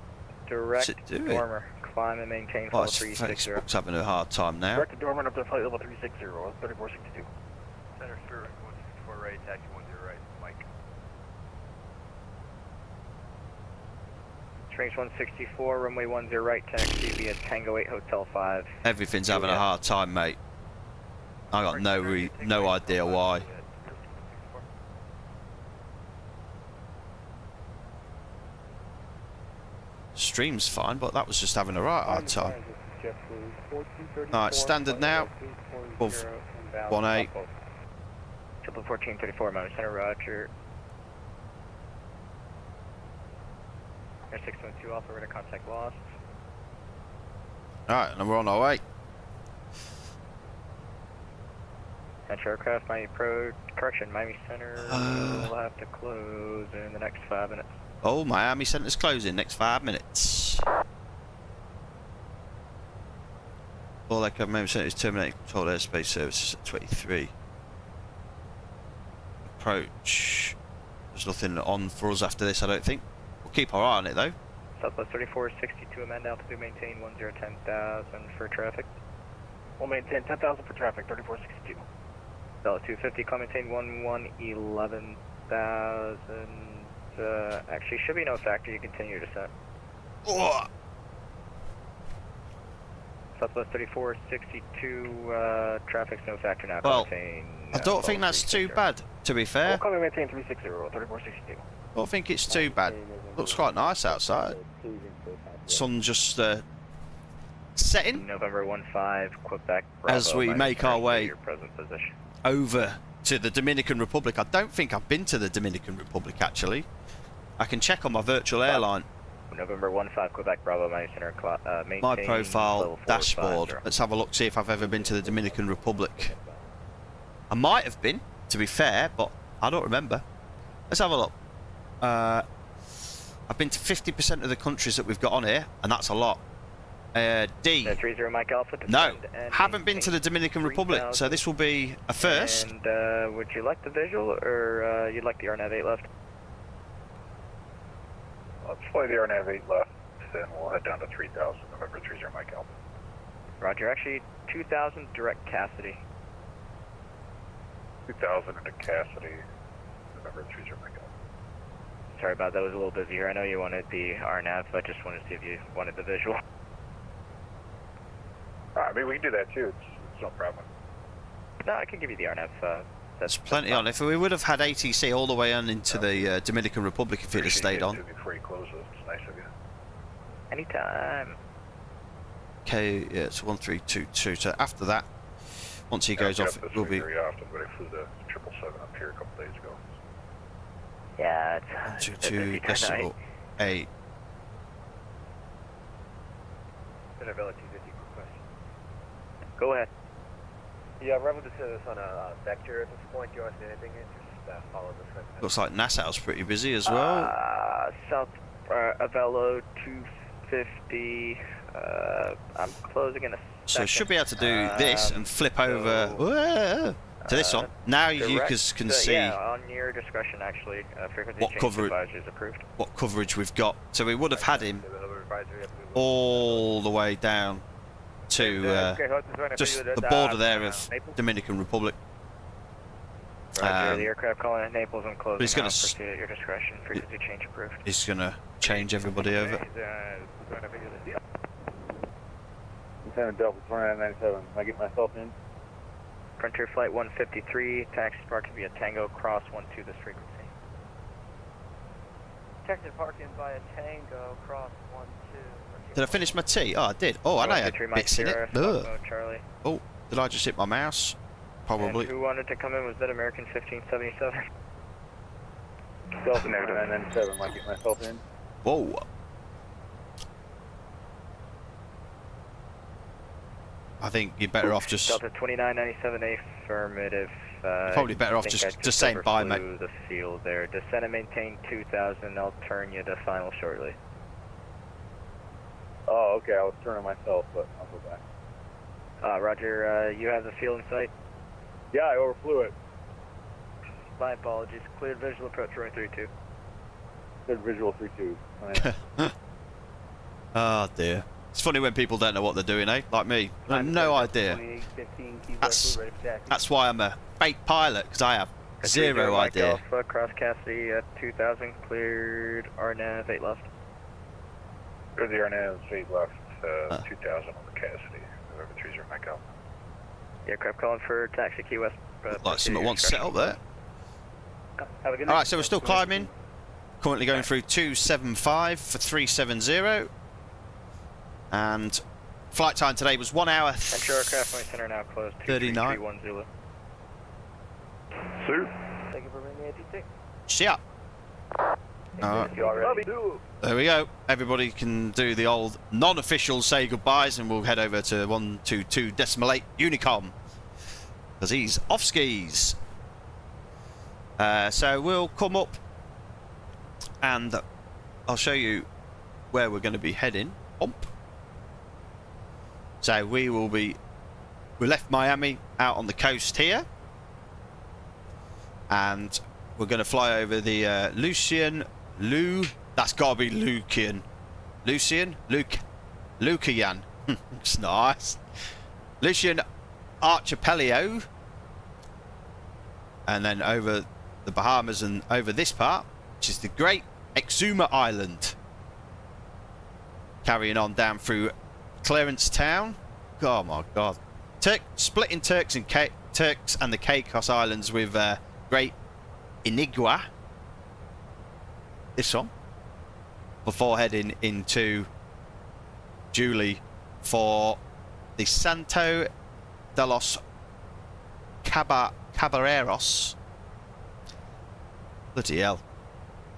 direct dormer, climb and maintain Oh, flight 360. Facebook's having a hard time now. Direct to dormant up to flight level 360, 3462. Center Spirit 164 right, taxi 10 right, Mike. Range 164, runway 10 right, taxi via Tango 8 Hotel 5. Everything's having a hard time, mate. I got no idea why. Stream's fine, but that was just having a right hard time. Alright, standard now. Above 1-8. Triple 1434, Mountain Center, roger. Air 612 Alpha, radar contact lost. Alright, and we're on our way. Central aircraft, Miami Miami Center will have to close in the next 5 minutes. Oh, Miami Center's closing next 5 minutes. All like Miami Center is terminating controlled airspace services at 23. Approach. There's nothing on for us after this, I don't think. We'll keep our eye on it though. Southwest 3462, amend altitude, maintain 1010,000 for traffic. We'll maintain 10,000 for traffic, 3462. Delta 250, climb maintain 11,000. Actually, should be no factor. You continue your descent. Oh. Southwest 3462, traffic's no factor now. Well, I don't think that's too bad, to be fair. We'll come and maintain 360, 3462. I don't think it's too bad. Looks quite nice outside. Sun just setting. November 15, Quebec, Bravo, as we make our way your present position. Over to the Dominican Republic. I don't think I've been to the Dominican Republic actually. I can check on my virtual airline. November 15, Quebec, Bravo, Miami Center, maintain my profile dashboard. 450. Let's have a look, see if I've ever been to the Dominican Republic. I might have been, to be fair, but I don't remember. Let's have a look. I've been to 50% of the countries that we've got on here, and that's a lot. D. 30 Mike Alpha. No, haven't been to the Dominican Republic, so this will be a first. And would you like the visual, or you'd like the RNAV 8 left? Let's fly the RNAV 8 left, then we'll head down to 3000, November 30 Mike Alpha. Roger, actually 2000 direct Cassidy. 2000 into Cassidy, November 30 Mike Alpha. Sorry about that, it was a little busy here. I know you wanted the RNAV, but I just wanted to see if you wanted the visual. I mean, we can do that too, it's no problem. No, I can give you the RNAV. That's plenty on. If we would have had ATC all the way on into the Dominican Republic if it had stayed on. Before you close it, it's nice of you. Anytime. Okay, yeah, it's 1322. So after that, once he goes off, it will be. Very often, but I flew the 777 up here a couple days ago. Yeah, it's 122.8. Availability 250 question. Go ahead. Yeah, Rebel just said us on a vector at this point. Do you want to say anything? Looks like Nassau's pretty busy as well. South Avello 250. I'm closing in a second. So should be able to do this and flip over to this one. Now you can see yeah, on your discretion actually. Frequency what change coverage advisory is approved. what coverage we've got. So we would have had him all the way down to just the border there of Dominican Republic. Roger, the aircraft calling at Naples and closing he's gonna now. Proceed at your discretion. Frequency change approved. He's going to change everybody over. Lieutenant Delta 2997. I get myself in? Frontier Flight 153, taxi parking via Tango, cross 12 this frequency. Taxi parking via Tango, cross 12. Did I finish my tea? Oh, I did. Oh, and I had bits in it. Ugh. Charlie. Oh, did I just hit my mouse? Probably. And who wanted to come in? Was that American 1577? Delta 2997. I get myself in? Whoa. I think you're better off just... Delta 2997, affirmative. Probably better off just saying bye, mate. The field there. Descend and maintain 2000. I'll turn you to final shortly. Oh, okay. I was turning myself, but I'll go back. Roger, you have the field in sight? Yeah, I overflew it. My apologies. Cleared visual approach runway 32. Cleared visual 32. Oh dear. It's funny when people don't know what they're doing, eh? Like me. I have no idea. That's why I'm a fake pilot, because I have zero idea. Alpha, cross Cassidy at 2000, cleared RNAV 8 left. Cleared the RNAV 8 left, 2000 on the Cassidy. November 30 Mike Alpha. The aircraft calling for taxi Key West. Like someone wants set up there. Have a good night. Alright, so we're still climbing. Currently going through 275 for 370. And flight time today was 1 hour. Central aircraft flight center now closed. 39. Zulu. Sir. Thank you for bringing me ATC. See ya. Alright. There we go. Everybody can do the old non-official say goodbyes, and we'll head over to 122.8 Unicom, because he's off skis. So we'll come up and I'll show you where we're going to be heading. So we left Miami out on the coast here, and we're going to fly over the that's got to be Lucian. It's nice. Lucian Archipelago, and then over the Bahamas and over this part, which is the Great Exuma Island. Carrying on down through Clarence Town. Oh my God. Splitting Turks and the Caicos Islands with Great Inigua. This one. Before heading into Julie for the Santo de los Caballeros. Bloody hell.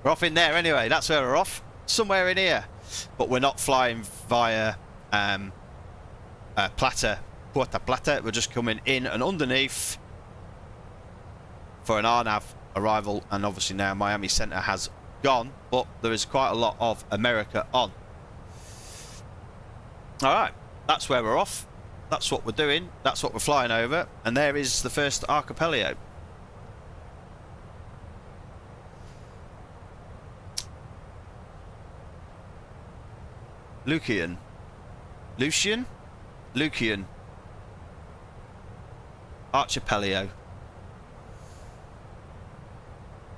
We're off in there anyway. That's where we're off. Somewhere in here. But we're not flying via Puerto Plata. We're just coming in and underneath for an RNAV arrival. And obviously now Miami Center has gone, but there is quite a lot of America on. Alright, that's where we're off. That's what we're doing. That's what we're flying over. And there is the first archipelago. Lucian Archipelago.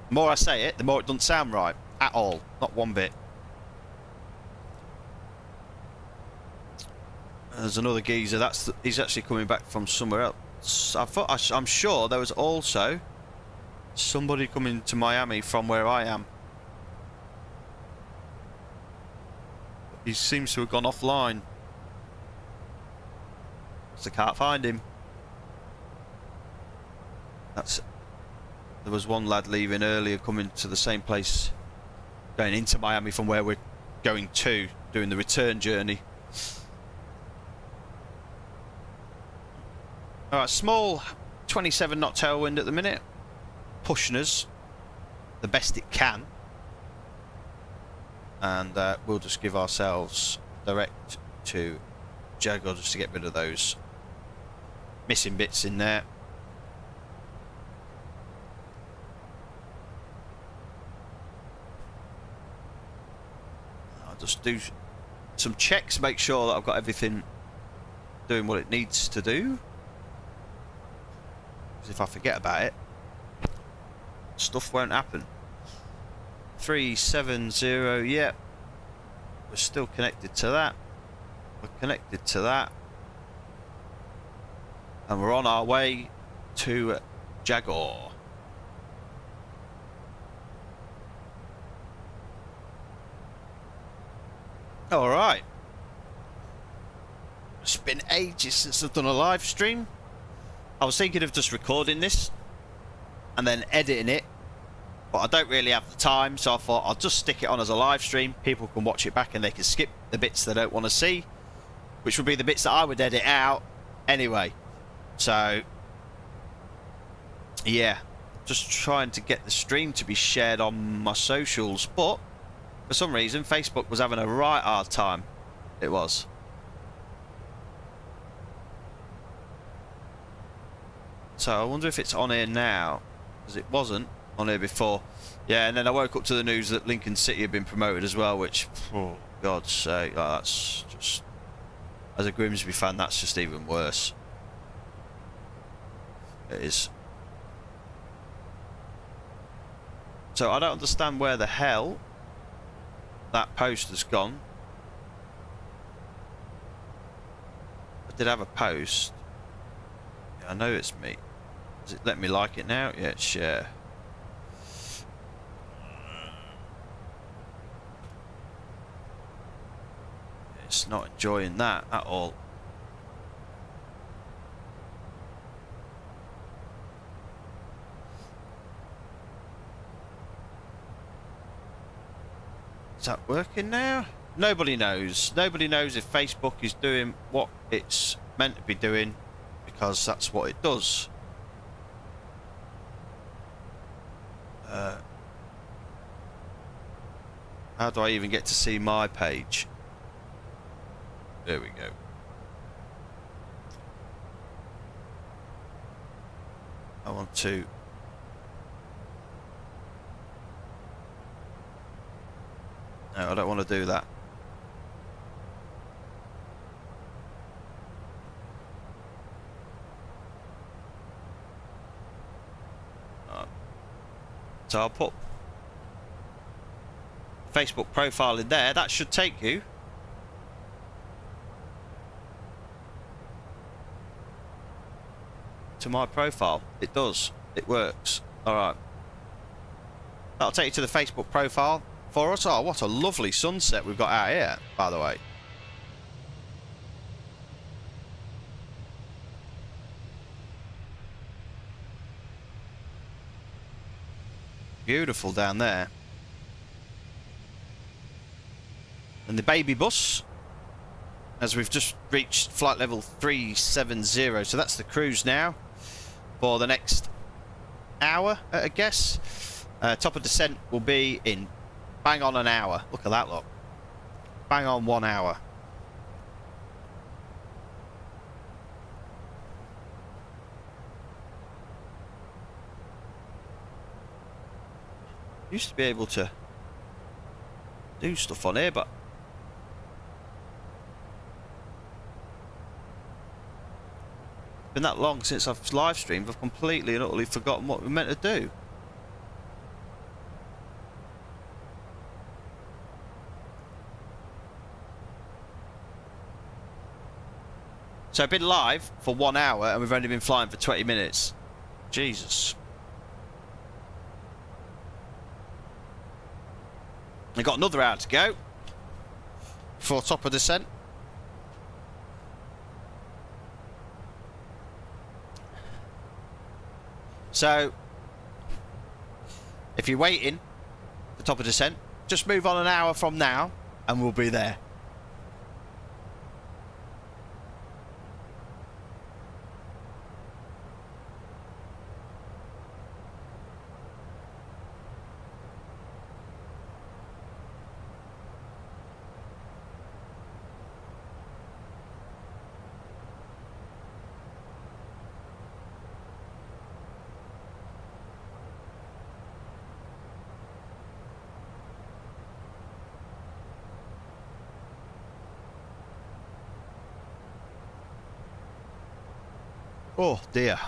The more I say it, the more it doesn't sound right at all. Not one bit. There's another geezer. He's actually coming back from somewhere else. I'm sure there was also somebody coming to Miami from where I am. He seems to have gone offline, so I can't find him. There was one lad leaving earlier, coming to the same place, going into Miami from where we're going to, doing the return journey. Alright, small 27 knot tailwind at the minute. pushing us the best it can, and we'll just give ourselves direct to Jaguar just to get rid of those missing bits in there. I'll just do some checks, make sure that I've got everything doing what it needs to do, because if I forget about it, stuff won't happen. 370, yeah, we're still connected to that, we're connected to that, and we're on our way to Jaguar. Alright, it's been ages since I've done a live stream. I was thinking of just recording this and then editing it, but I don't really have the time, so I thought I'll just stick it on as a live stream. People can watch it back and they can skip the bits they don't want to see, which would be the bits that I would edit out anyway. So yeah, just trying to get the stream to be shared on my socials, but for some reason Facebook was having a right hard time. It was. So I wonder if it's on here now, because it wasn't on here before. Yeah, and then I woke up to the news that Lincoln City had been promoted as well, which, oh God's sake, that's just, as a Grimsby fan, that's just even worse. It is. So I don't understand where the hell that post has gone. I did have a post. Yeah, I know it's me. Does it let me like it now? Yeah, share. It's not enjoying that at all. Is that working now? Nobody knows. Nobody knows if Facebook is doing what it's meant to be doing, because that's what it does. How do I even get to see my page? There we go. I want to... No, I don't want to do that. So I'll put Facebook profile in there. That should take you to my profile. It does. It works. Alright. That'll take you to the Facebook profile for us. Oh, what a lovely sunset we've got out here, by the way. Beautiful down there. And the baby bus, as we've just reached flight level 370, so that's the cruise now for the next hour, I guess. Top of descent will be in bang on an hour. Look at that, look. Bang on 1 hour. Used to be able to do stuff on here, but it's been that long since I've live streamed, I've completely and utterly forgotten what we're meant to do. So I've been live for 1 hour and we've only been flying for 20 minutes. Jesus. I've got another hour to go before top of descent. So, if you're waiting for top of descent, just move on an hour from now and we'll be there. Oh dear.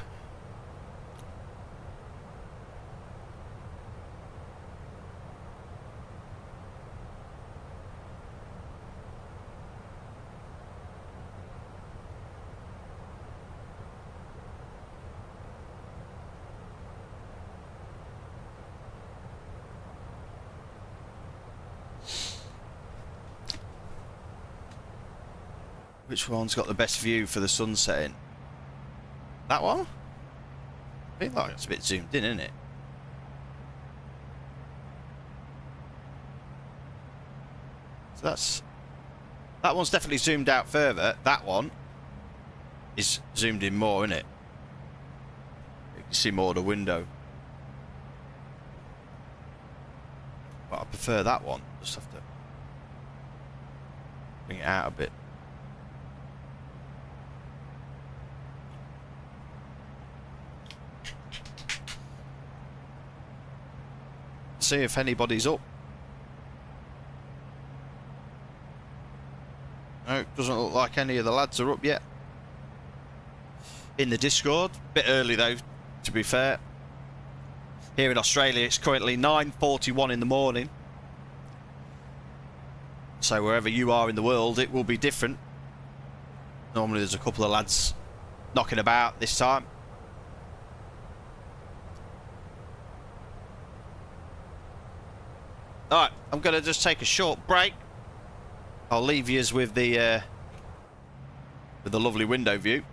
Which one's got the best view for the sun setting? That one? I feel like it's a bit zoomed in, isn't it? So that one's definitely zoomed out further. That one is zoomed in more, isn't it? You can see more of the window. But I prefer that one. Just have to bring it out a bit. See if anybody's up. No, it doesn't look like any of the lads are up yet. In the Discord. Bit early though, to be fair. Here in Australia it's currently 9:41 in the morning. So wherever you are in the world it will be different. Normally there's a couple of lads knocking about this time. Alright, I'm going to just take a short break. I'll leave you with the lovely window view.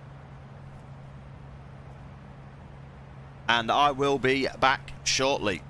And I will be back shortly.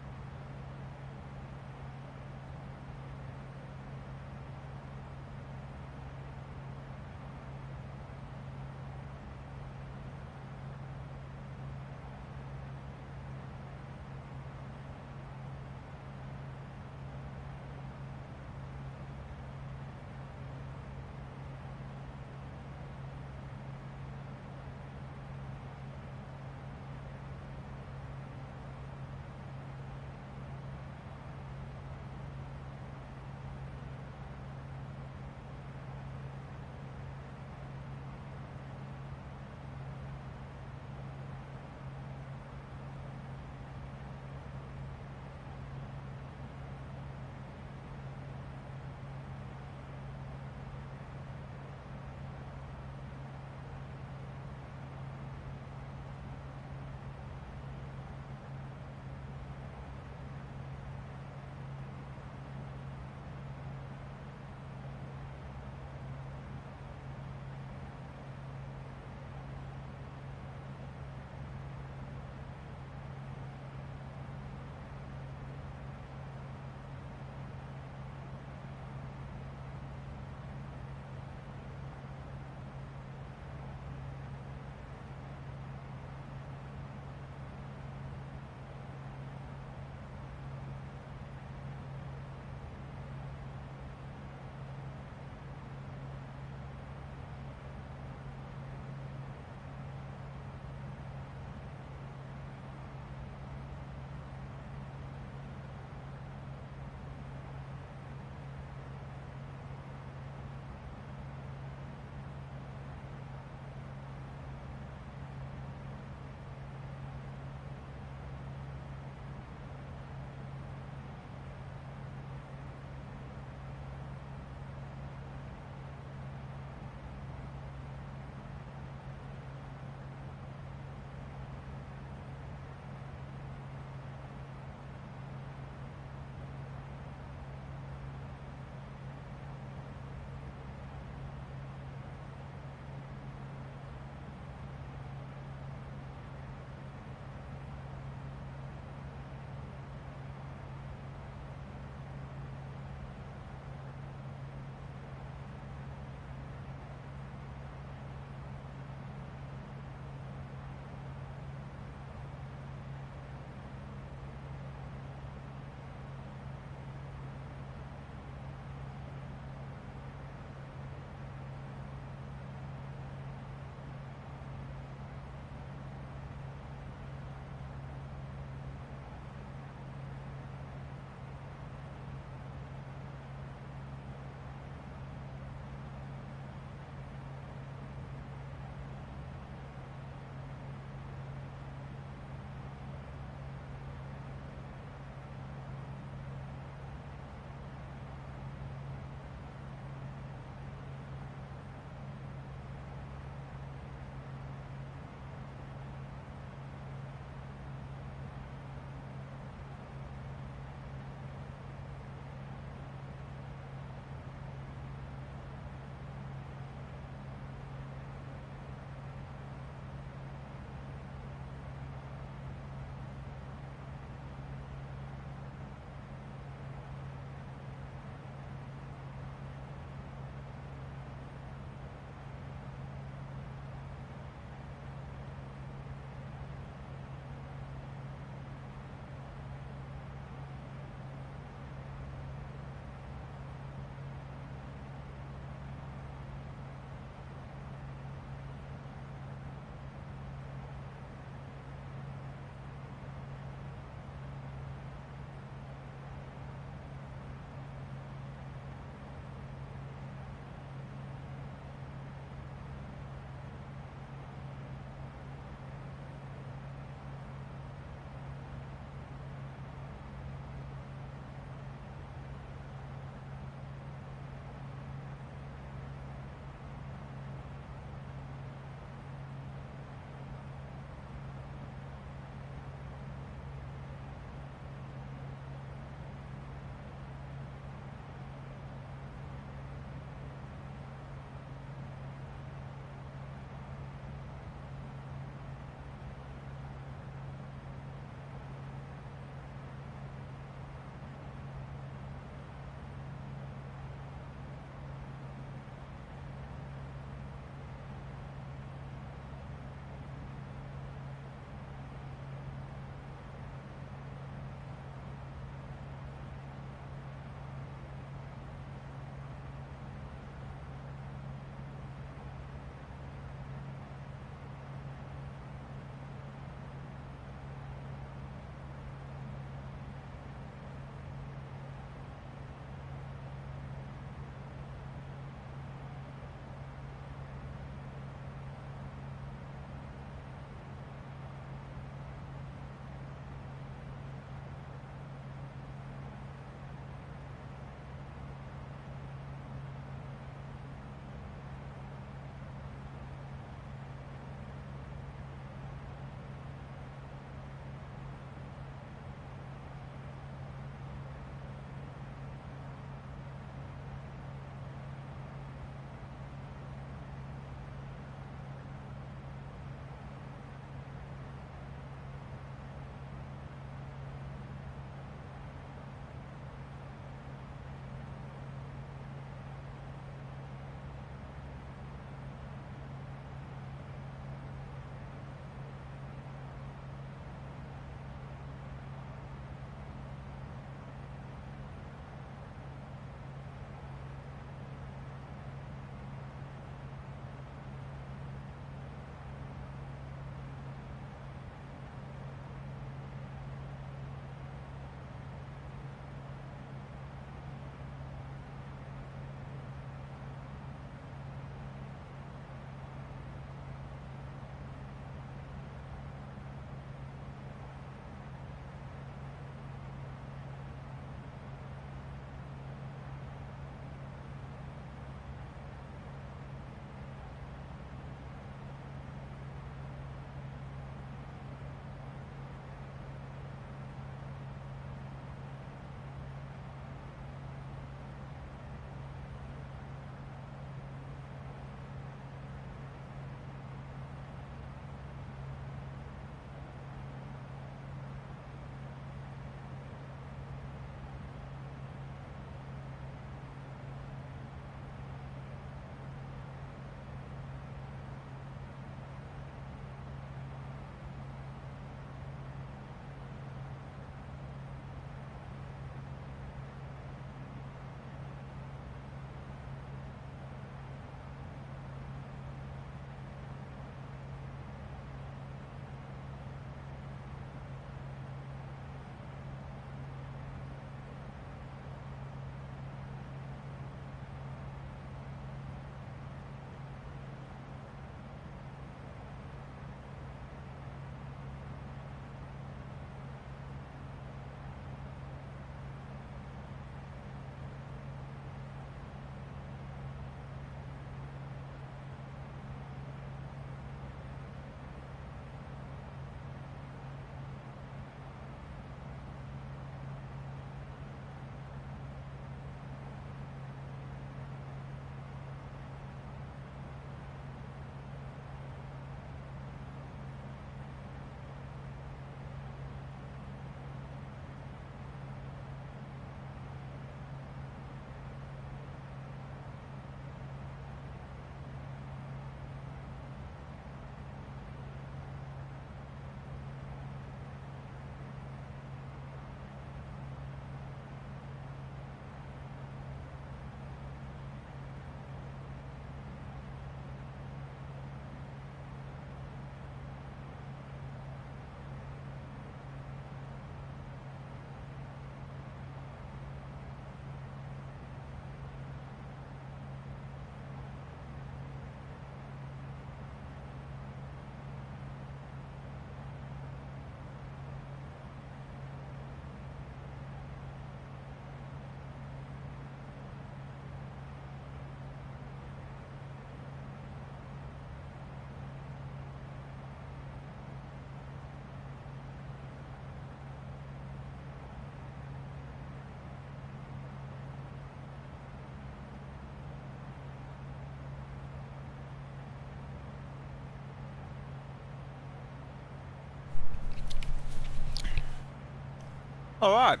Alright.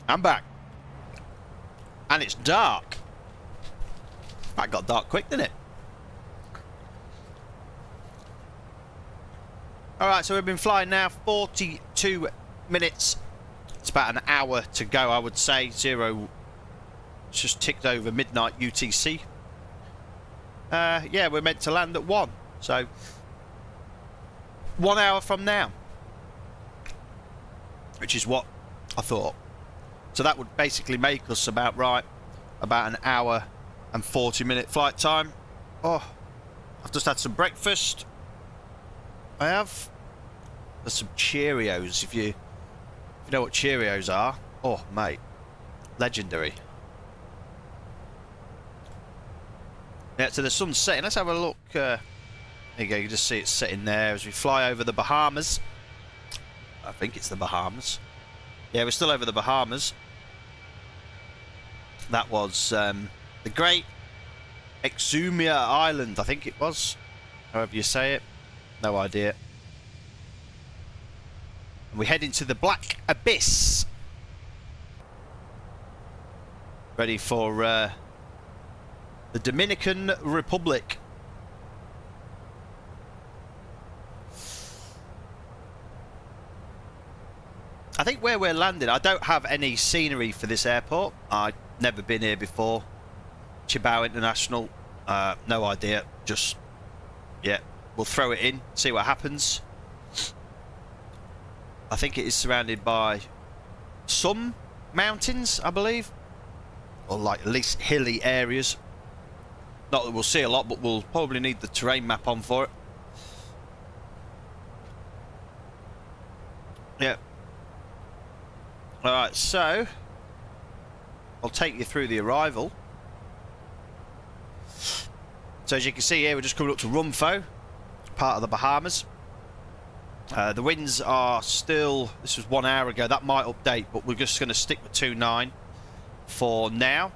I'm back. And it's dark. That got dark quick, didn't it? Alright, so we've been flying now 42 minutes. It's about an hour to go, I would say. Zero. It's just ticked over midnight UTC. Yeah, we're meant to land at 1. So, 1 hour from now. Which is what I thought. So that would basically make us about an hour and 40-minute flight time. Oh, I've just had some breakfast. I have. There's some Cheerios, if you know what Cheerios are. Oh, mate. Legendary. Yeah, so the sun's setting. Let's have a look. There you go. You just see it sitting there as we fly over the Bahamas. I think it's the Bahamas. Yeah, we're still over the Bahamas. That was the Great Kmia Island, I think it was. However you say it. No idea. And we head into the Black Abyss. Ready for the Dominican Republic. I think where we're landing, I don't have any scenery for this airport. I've never been here before. Chibao International, no idea. Just, yeah, we'll throw it in, see what happens. I think it is surrounded by some mountains, I believe. Or like at least hilly areas. Not that we'll see a lot, but we'll probably need the terrain map on for it. Yeah. Alright, so I'll take you through the arrival. So as you can see here, we're just coming up to Rumfo, part of the Bahamas. The winds are still, this was 1 hour ago, that might update, but we're just going to stick with 29 for now.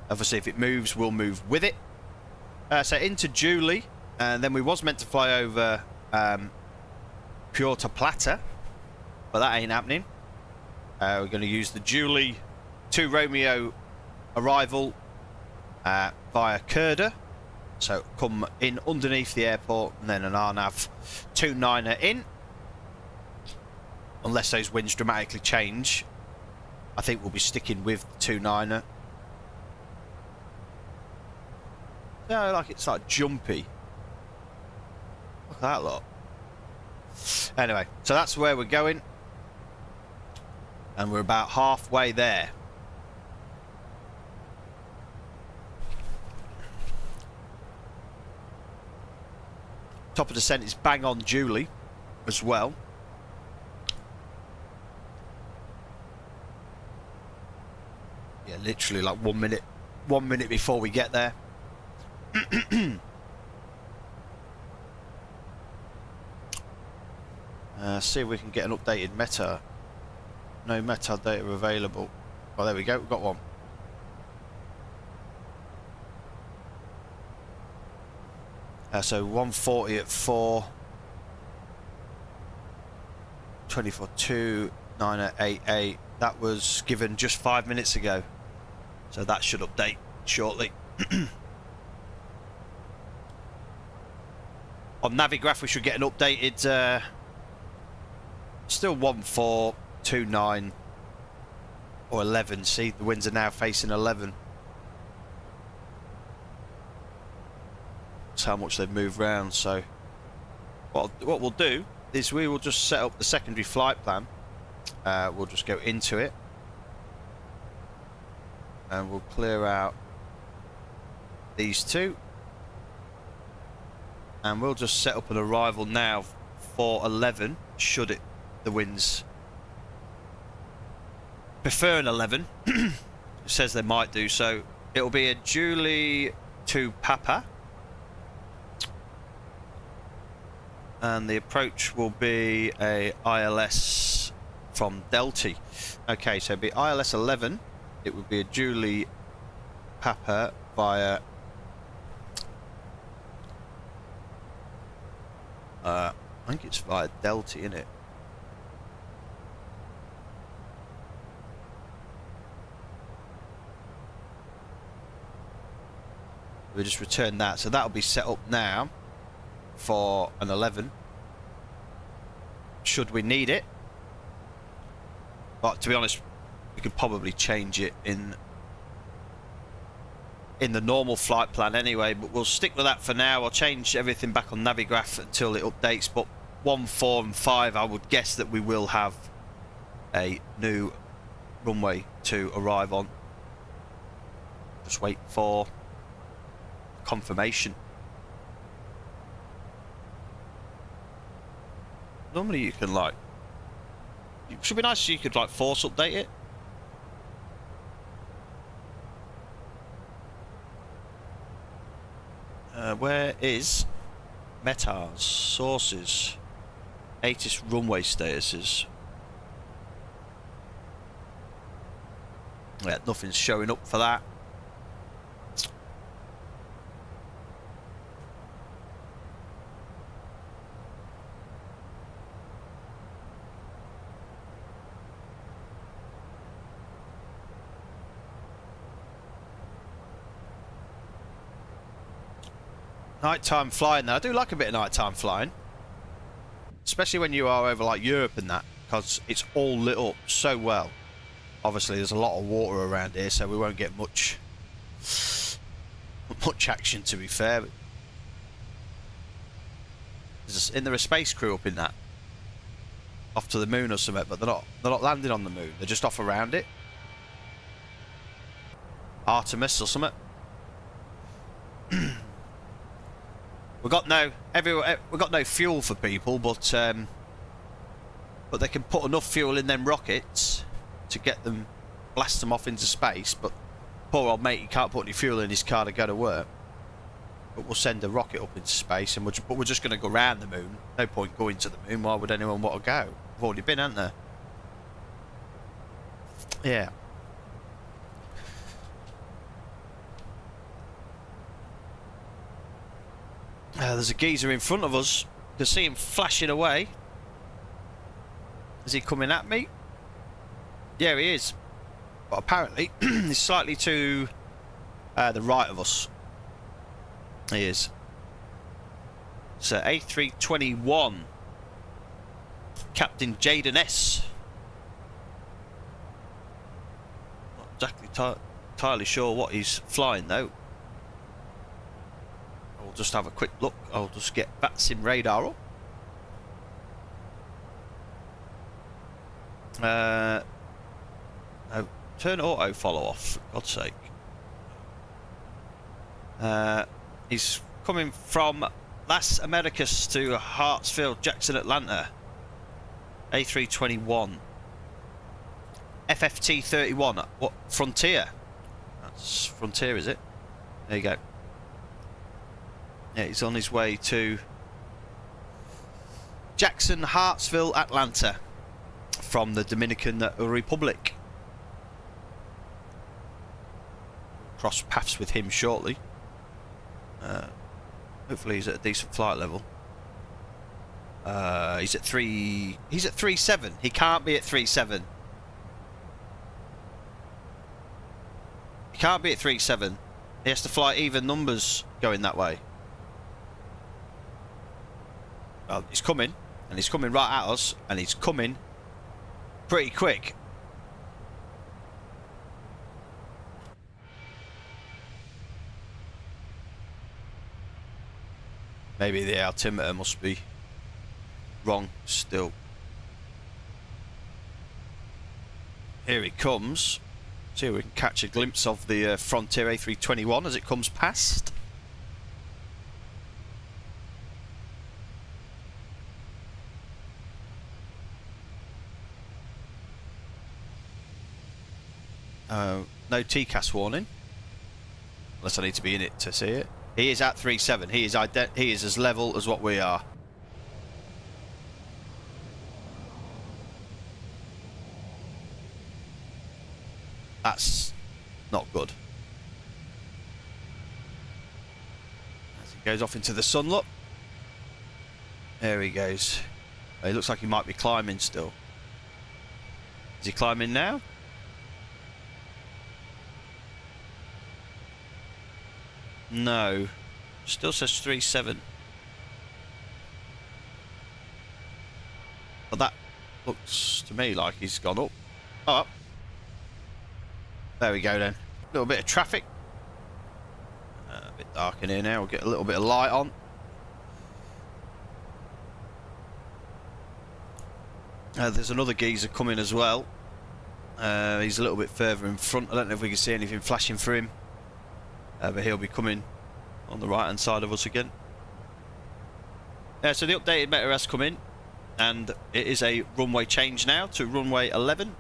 Obviously if it moves, we'll move with it. So into Julie, and then we was meant to fly over Puerto Plata, but that ain't happening. We're going to use the Julie 2 Romeo arrival via Kurda. So come in underneath the airport and then an RNAV 29er in. Unless those winds dramatically change, I think we'll be sticking with the 29er. Yeah, like it's like jumpy. Look at that lot. Anyway, so that's where we're going. And we're about halfway there. Top of descent is bang on Julie as well. Yeah, literally like 1 minute. 1 minute before we get there. See if we can get an updated meta. No meta data available. Oh, there we go. We've got one. So 140 at 4. 24.2. 9 at 8.8. That was given just 5 minutes ago. So that should update shortly. On Navigraph we should get an updated still 1429 or 11. See, the winds are now facing 11. That's how much they've moved round. So what we'll do is we will just set up the secondary flight plan. We'll just go into it and we'll clear out these two. And we'll just set up an arrival now for 11, should it, the winds prefer an 11. It says they might do, so it'll be a Julie to Papa. And the approach will be a ILS from Delta. Okay, so it'll be ILS 11. It would be a Julie Papa via I think it's via Delta, isn't it? We just return that. So that'll be set up now for an 11. Should we need it. But to be honest, we could probably change it in the normal flight plan anyway, but we'll stick with that for now. I'll change everything back on Navigraph until it updates, but 1, 4 and 5, I would guess that we will have a new runway to arrive on. Just wait for confirmation. Normally you can like, it should be nice if you could like force update it. Where is METARS sources? ATIS runway statuses. Yeah, nothing's showing up for that. Nighttime flying though, I do like a bit of nighttime flying, especially when you are over like Europe and that, because it's all lit up so well. Obviously there's a lot of water around here, so we won't get much action, to be fair. Isn't there a space crew up in that, off to the moon or something? But they're not landing on the moon, they're just off around it. Artemis or something. We've got no fuel for people, but they can put enough fuel in them rockets to get them, blast them off into space. But poor old mate, he can't put any fuel in his car to go to work. But we'll send a rocket up into space, and we're just going to go round the moon. No point going to the moon. Why would anyone want to go? We've already been, haven't there? Yeah. There's a geezer in front of us. You can see him flashing away. Is he coming at me? Yeah, he is. But apparently, he's slightly to the right of us. He is. So A321. Captain Jaden S. Not exactly entirely sure what he's flying though. I'll just have a quick look. I'll just get vatsim radar up. No, turn auto follow off, for God's sake. He's coming from Las Americas to Hartsfield, Jackson, Atlanta. A321. FFT 31. What? Frontier? That's Frontier, is it? There you go. Yeah, he's on his way to Jackson, Hartsville, Atlanta from the Dominican Republic. Cross paths with him shortly. Hopefully he's at a decent flight level. He's at 3.7. He can't be at 3.7. He can't be at 3.7. He has to fly even numbers going that way. Well, he's coming, and he's coming right at us, and he's coming pretty quick. Maybe the altimeter must be wrong still. Here he comes. See if we can catch a glimpse of the Frontier A321 as it comes past. No TCAS warning, unless I need to be in it to see it. He is at 3.7. He is as level as what we are. That's not good. As he goes off into the sun, look. There he goes. He looks like he might be climbing still. Is he climbing now? No. Still says 3-7. But that looks to me like he's gone up. Oh, up. There we go then. A little bit of traffic. A bit dark in here now. We'll get a little bit of light on. There's another geezer coming as well. He's a little bit further in front. I don't know if we can see anything flashing for him. But he'll be coming on the right hand side of us again. So the updated meta has come in, and it is a runway change now to runway 11.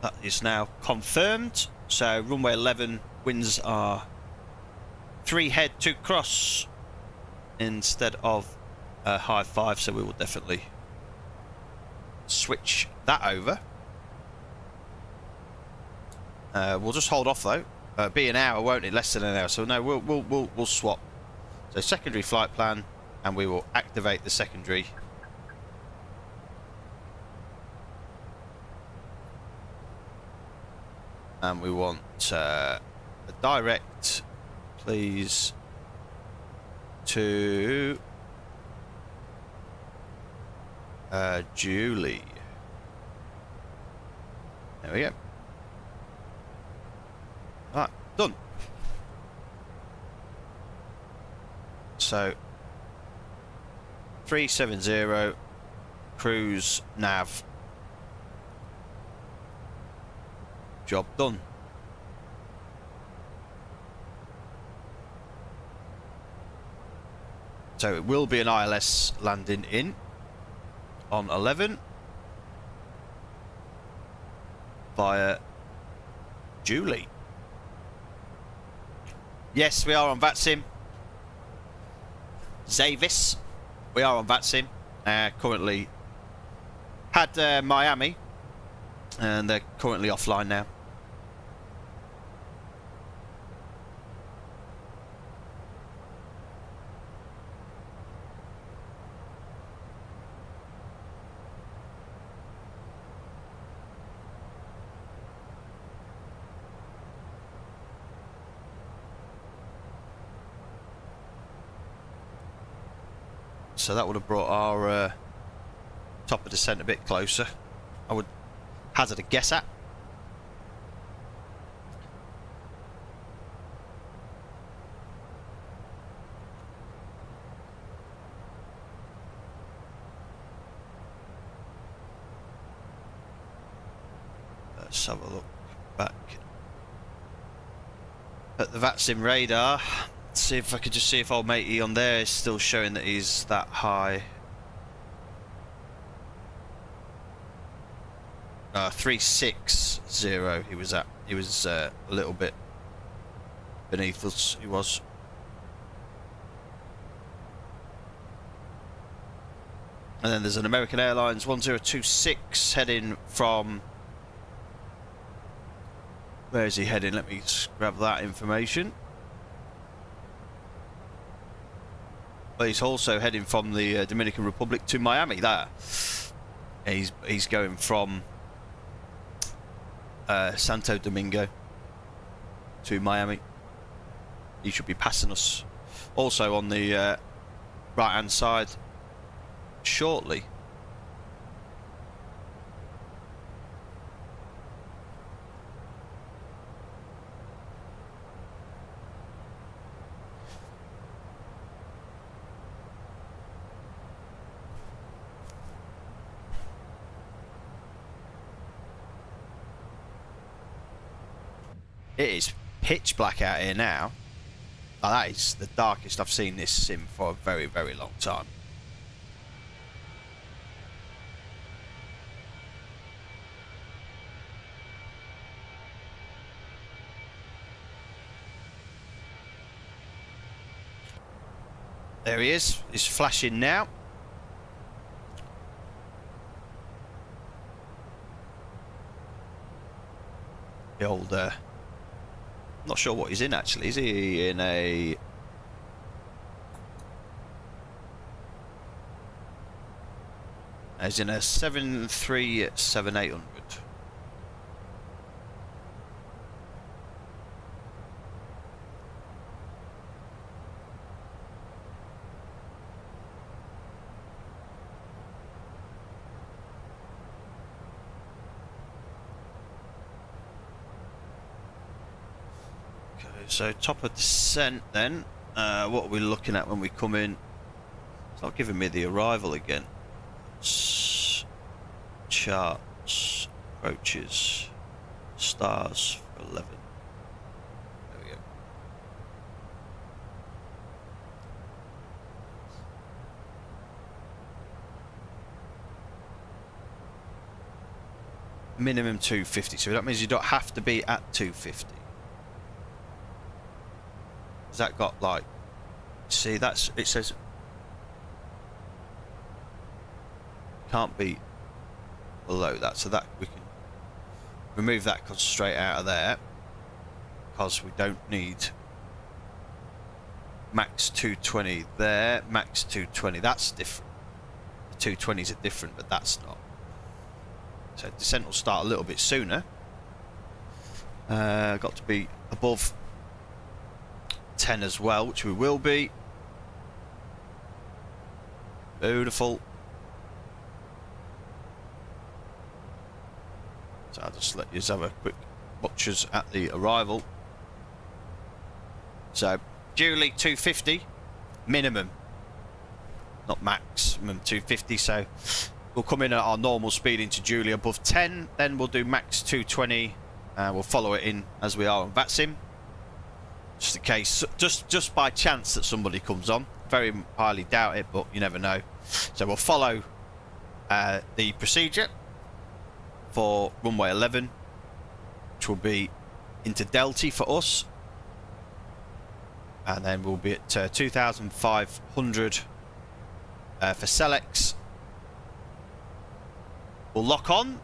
That is now confirmed. So runway 11 winds are 3 head 2 cross instead of high 5, so we will definitely switch that over. We'll just hold off though. Be an hour, won't it? Less than an hour. So no, we'll swap. So secondary flight plan, and we will activate the secondary. And we want a direct, please, to Julie. There we go. Right, done. So 370 cruise nav. Job done. So it will be an ILS landing in on 11 via Julie. Yes, we are on vatsim. Zavis, we are on vatsim. Currently had Miami, and they're currently offline now. So that would have brought our top of descent a bit closer. I would hazard a guess at. Let's have a look back at the vatsim radar. See if I could just see if old matey on there is still showing that he's that high. 360 he was at. He was a little bit beneath us, he was. And then there's an American Airlines 1026 heading from... Where is he heading? Let me just grab that information. But he's also heading from the Dominican Republic to Miami. There, he's going from Santo Domingo to Miami. He should be passing us also on the right hand side shortly. It is pitch black out here now. Oh, that is the darkest I've seen this sim for a very, very long time. There he is. He's flashing now. The old... not sure what he's in actually. Is he in a... He's in a 737-800. So top of descent then. What are we looking at when we come in? It's not giving me the arrival again. Charts, approaches, stars for 11. There we go. Minimum 250, so that means you don't have to be at 250. Has that got like, see, that's, it says can't be below that, so that we can remove that straight out of there, because we don't need max 220 there, max 220, that's different. The 220s are different, but that's not. So descent will start a little bit sooner. Got to be above 10 as well, which we will be. Beautiful. So I'll just let you have a quick butchers at the arrival. So Julie 250 minimum, not maximum 250. So we'll come in at our normal speed into Julie above 10, then we'll do max 220. We'll follow it in as we are on vatsim, just in case, just by chance that somebody comes on. Very highly doubt it, but you never know. So we'll follow the procedure for runway 11, which will be into Delta for us, and then we'll be at 2,500 for Selex. We'll lock on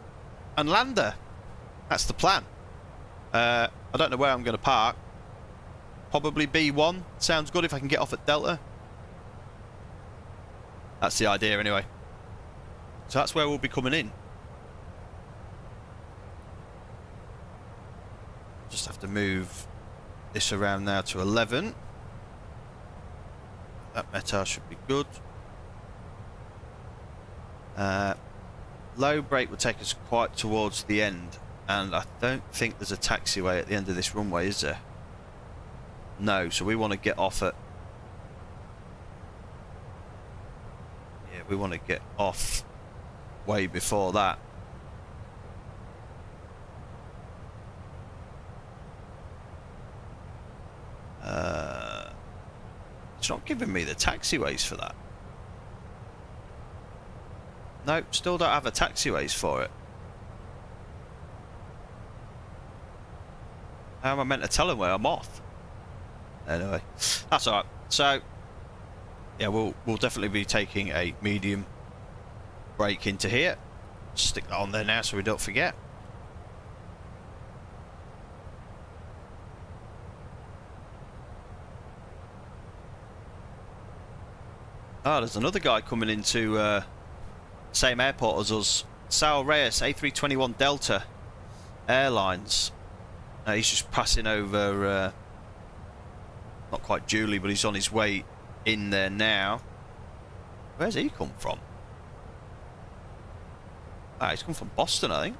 and land her. That's the plan. I don't know where I'm going to park. Probably B1 sounds good if I can get off at Delta. That's the idea anyway. So that's where we'll be coming in. Just have to move this around now to 11. That METAR should be good. Low brake will take us quite towards the end, and I don't think there's a taxiway at the end of this runway, is there? No, so we want to get off at... yeah, we want to get off way before that. It's not giving me the taxiways for that. Nope, still don't have a taxiways for it. How am I meant to tell them where I'm off? Anyway, that's alright. So, yeah, we'll definitely be taking a medium brake into here. Stick that on there now so we don't forget. Oh, there's another guy coming into same airport as us. Sal Reyes, A321 Delta Airlines. He's just passing over, not quite Julie, but he's on his way in there now. Where's he come from? Ah, he's come from Boston, I think.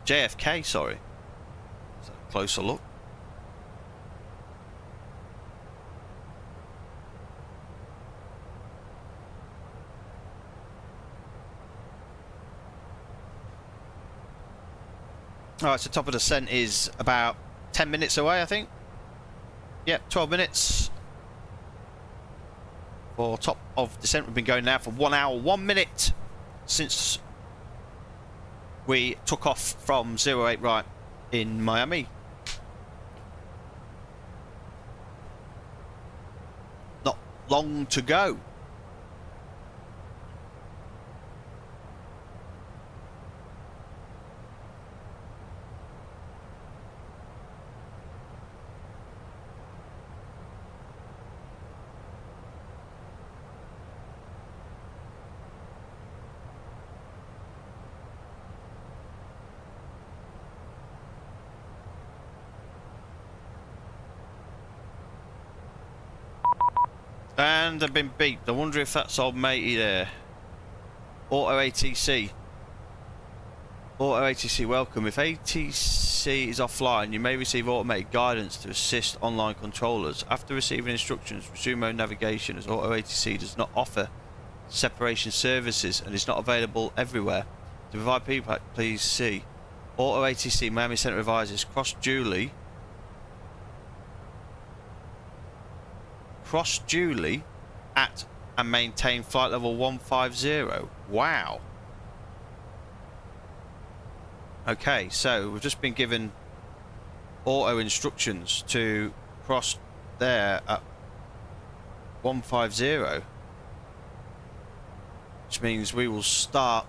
JFK, sorry. Let's have a closer look. Alright, so top of descent is about 10 minutes away, I think. Yep, 12 minutes. For top of descent, we've been going now for 1 hour, 1 minute since we took off from 08 right in Miami. Not long to go. And I've been beeped. I wonder if that's old matey there. Auto ATC. Auto ATC welcome. If ATC is offline, you may receive automated guidance to assist online controllers. After receiving instructions, resume mode navigation, as Auto ATC does not offer separation services and is not available everywhere. To provide feedback, please see Auto ATC Miami Center advises cross Julie at and maintain flight level 150. Wow. Okay, so we've just been given auto instructions to cross there at 150, which means we will start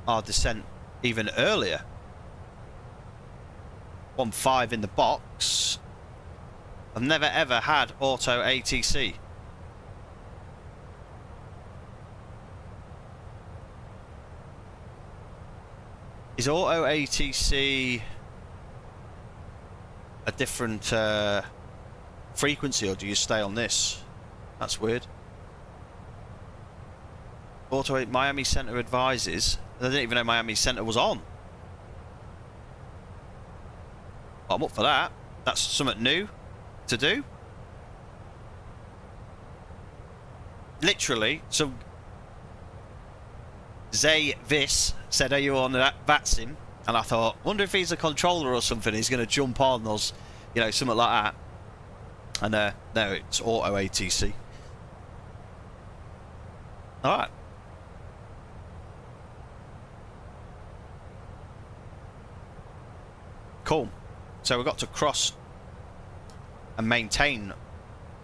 our descent even earlier. 15 in the box. I've never ever had auto ATC. Is auto ATC a different frequency, or do you stay on this? That's weird. Auto Miami Center advises. I didn't even know Miami Center was on. I'm up for that. That's something new to do. Literally, so Vis said, "Are you on that vatsim?" And I thought, wonder if he's a controller or something. He's going to jump on us, you know, something like that. And no, it's auto ATC. All right. Cool. So we've got to cross and maintain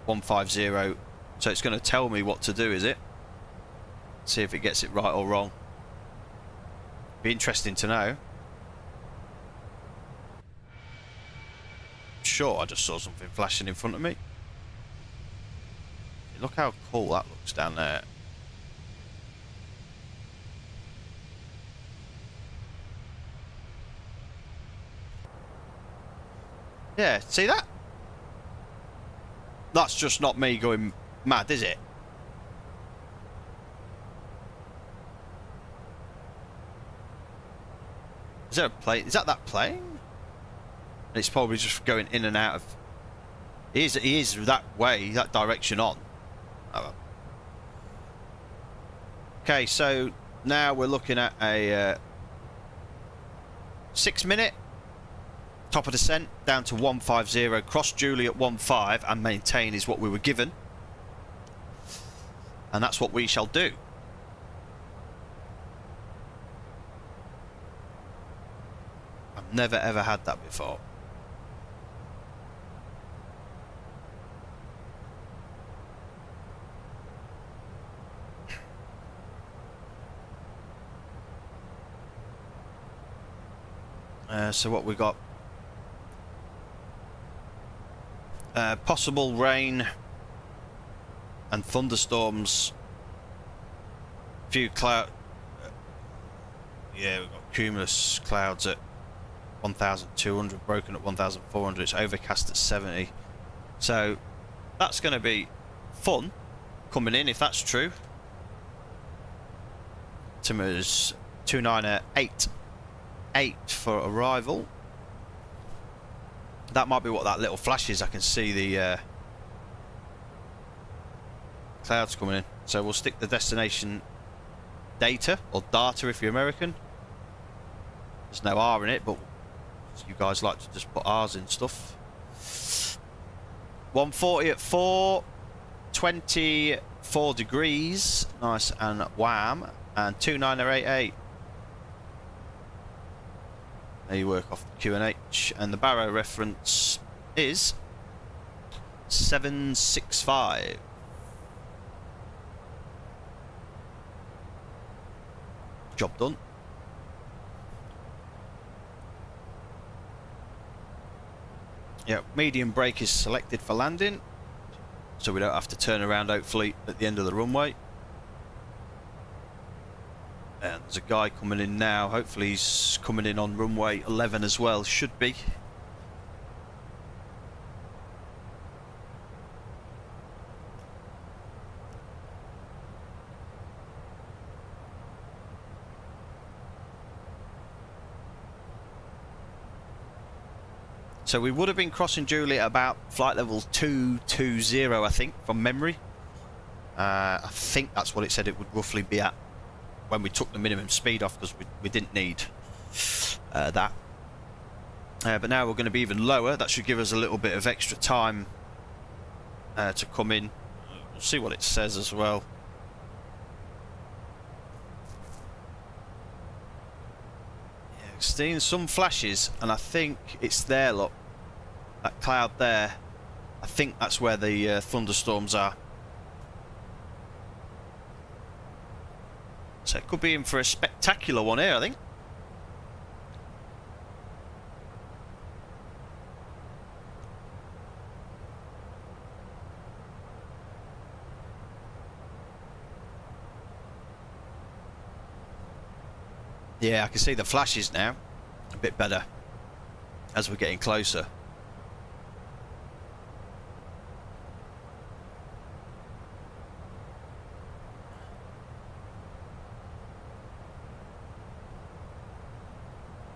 150. So it's going to tell me what to do, is it? See if it gets it right or wrong. Be interesting to know. Sure, I just saw something flashing in front of me. Look how cool that looks down there. Yeah, see that? That's just not me going mad, is it? Is there a plane? Is that plane? And it's probably just going in and out of... He is that way, that direction on. Oh well. Okay, so now we're looking at a 6-minute top of descent down to 150, cross Julie at 15 and maintain is what we were given. And that's what we shall do. I've never ever had that before. So what we got? Possible rain and thunderstorms. Few cloud. Yeah, we've got cumulus clouds at 1,200, broken at 1,400. It's overcast at 70. So that's going to be fun coming in if that's true. Timbers 298 for arrival. That might be what that little flash is. I can see the clouds coming in. So we'll stick the destination data, or data if you're American. There's no R in it, but you guys like to just put R's in stuff. 140 at 4, 24 degrees, nice and wham, and 2988. There you work off the QNH, and the Barrow reference is 765. Job done. Yeah, medium brake is selected for landing, so we don't have to turn around hopefully at the end of the runway. And there's a guy coming in now. Hopefully he's coming in on runway 11 as well. Should be. So we would have been crossing Julie at about flight level 220, I think, from memory. I think that's what it said it would roughly be at when we took the minimum speed off, because we didn't need that. But now we're going to be even lower. That should give us a little bit of extra time to come in. We'll see what it says as well. Yeah, seeing some flashes, and I think it's there, look. That cloud there. I think that's where the thunderstorms are. So it could be in for a spectacular one here, I think. Yeah, I can see the flashes now a bit better as we're getting closer.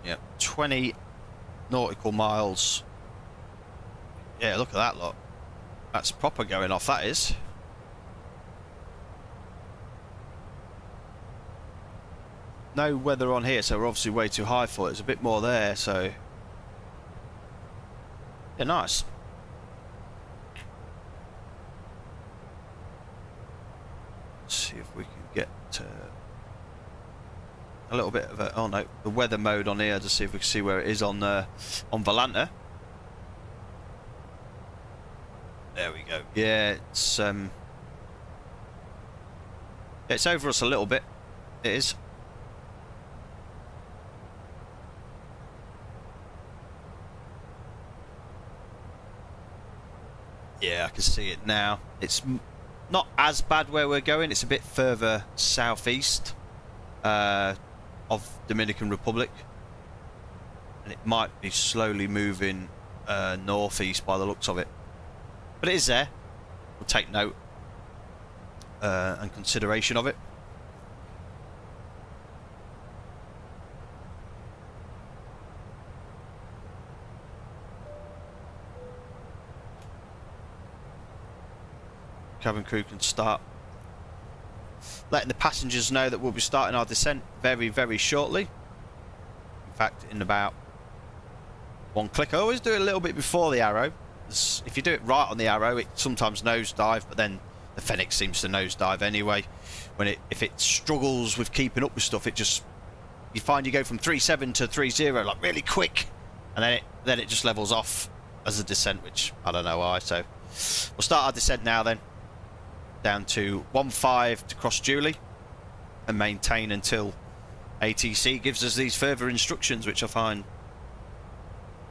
Yep, 20 nautical miles. Yeah, look at that lot. That's proper going off, that is. No weather on here, so we're obviously way too high for it. There's a bit more there, so yeah, nice. Let's see if we can get a little bit of a, oh no, the weather mode on here to see if we can see where it is on Volanta. There we go. Yeah, it's over us a little bit. It is. Yeah, I can see it now. It's not as bad where we're going. It's a bit further southeast of Dominican Republic, and it might be slowly moving northeast by the looks of it. But it is there. We'll take note and consideration of it. Cabin crew can start letting the passengers know that we'll be starting our descent very, very shortly. In fact, in about one click. I always do it a little bit before the arrow. If you do it right on the arrow, it sometimes nosedive, but then the Fenix seems to nosedive anyway. If it struggles with keeping up with stuff, you find you go from 3.7 to 3.0 like really quick, and then it just levels off as a descent, which I don't know why. So we'll start our descent now then. Down to 1.5 to cross Julie and maintain until ATC gives us these further instructions, which I don't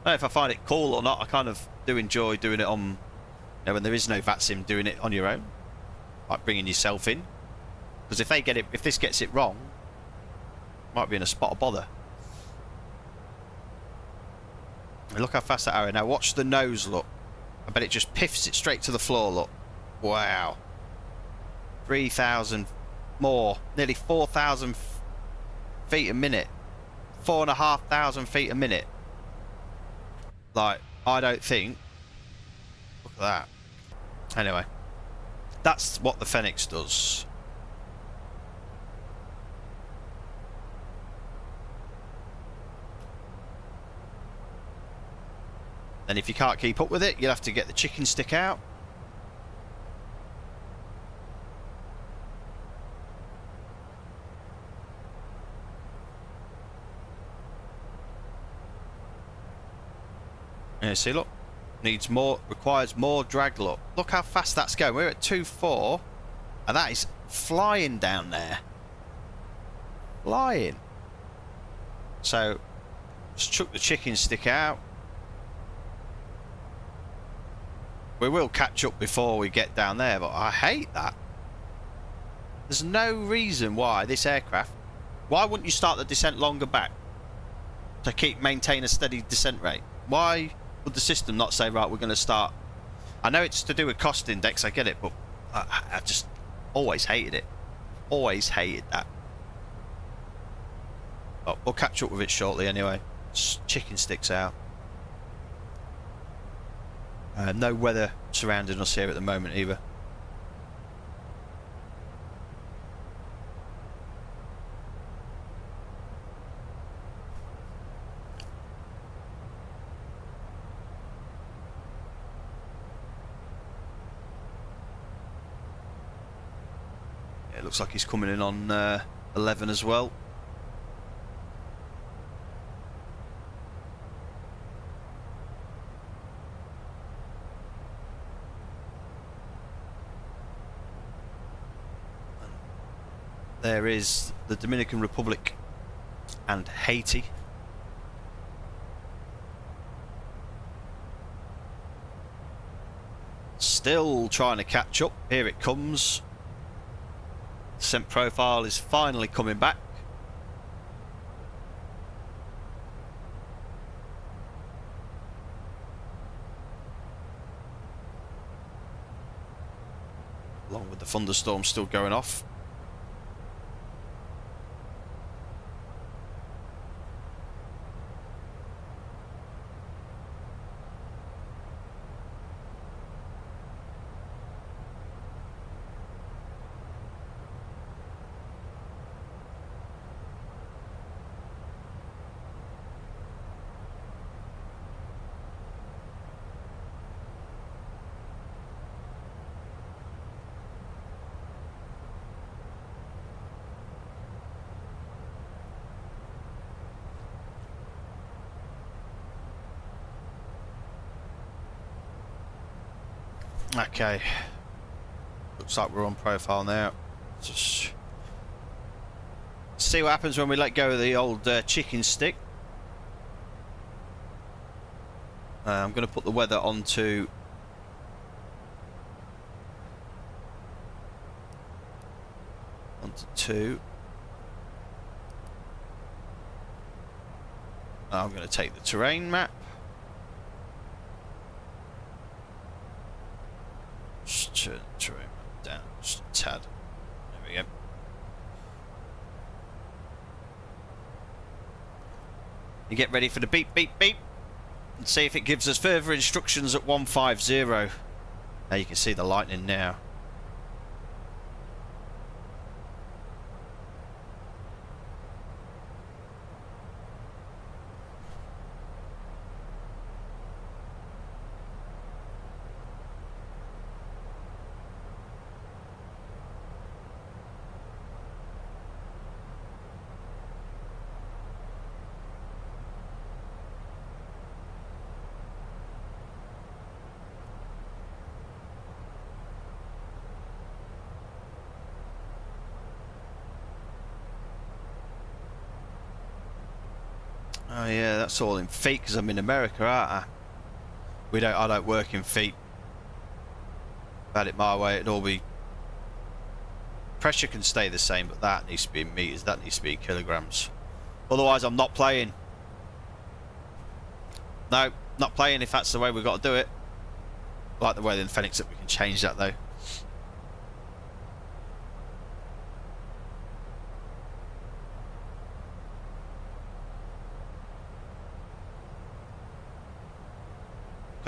know if I find it cool or not. I kind of do enjoy doing it on, when there is no vatsim, doing it on your own, like bringing yourself in, because if this gets it wrong, might be in a spot of bother. And look how fast that arrow. Now watch the nose, look. I bet it just piffs it straight to the floor, look. Wow. 3,000 more, nearly 4,000 feet a minute, 4,500 feet a minute. Like, I don't think. Look at that. Anyway, that's what the Fenix does. And if you can't keep up with it, you'll have to get the chicken stick out. Yeah, see, look, requires more drag. Look how fast that's going. We're at 2.4, and that is flying down there, flying. So just chuck the chicken stick out. We will catch up before we get down there, but I hate that. There's no reason why this aircraft. Why wouldn't you start the descent longer back to maintain a steady descent rate? Why would the system not say, right, we're going to start? I know it's to do with cost index, I get it, but I just always hated it. Always hated that. But we'll catch up with it shortly anyway. Chicken sticks out. No weather surrounding us here at the moment either. Yeah, it looks like he's coming in on 11 as well. There is the Dominican Republic and Haiti. Still trying to catch up. Here it comes. Descent profile is finally coming back. Along with the thunderstorm still going off. Okay, looks like we're on profile now. Just see what happens when we let go of the old chicken stick. I'm going to put the weather onto onto 2. I'm going to take the terrain map. Just turn the terrain map down just a tad. There we go. You get ready for the beep beep beep and see if it gives us further instructions at 150. Now you can see the lightning now. Oh yeah, that's all in feet because I'm in America, aren't I? I don't work in feet. If I had it my way, it'd all be. Pressure can stay the same, but that needs to be in meters. That needs to be in kilograms. Otherwise, I'm not playing. No, not playing if that's the way we've got to do it. I like the way in Fenix that we can change that though.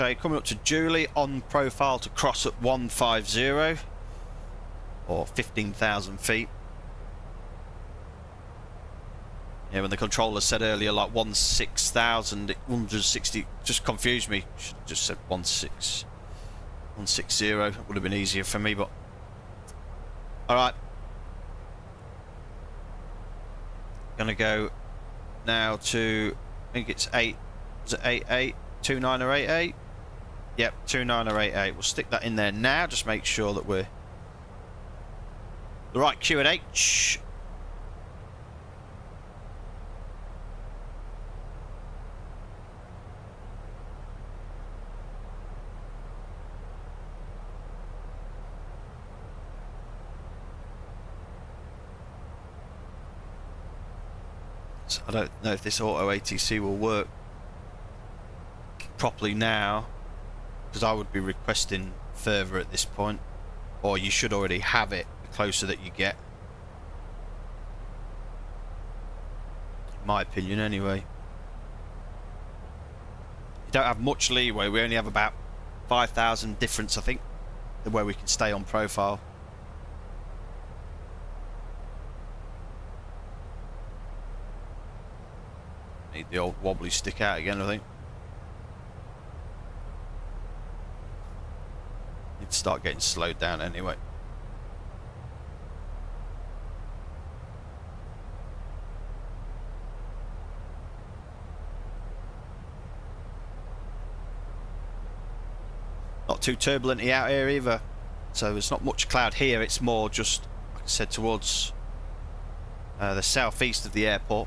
Okay, coming up to Julie, on profile to cross at 150 or 15,000 feet. Yeah, when the controller said earlier like 16,000, 160 just confused me. Should have just said 160. It would have been easier for me, but all right. Gonna go now to, I think it's 8. Is it 88? 29 or 88? Yep, 29 or 88. We'll stick that in there now. Just make sure that we're the right Q and H. So I don't know if this auto ATC will work properly now, because I would be requesting further at this point, or you should already have it the closer that you get, in my opinion anyway. You don't have much leeway. We only have about 5,000 difference, I think, where we can stay on profile. Need the old wobbly stick out again, I think. Need to start getting slowed down anyway. Not too turbulent out here either, so there's not much cloud here. It's more just, like I said, towards the southeast of the airport.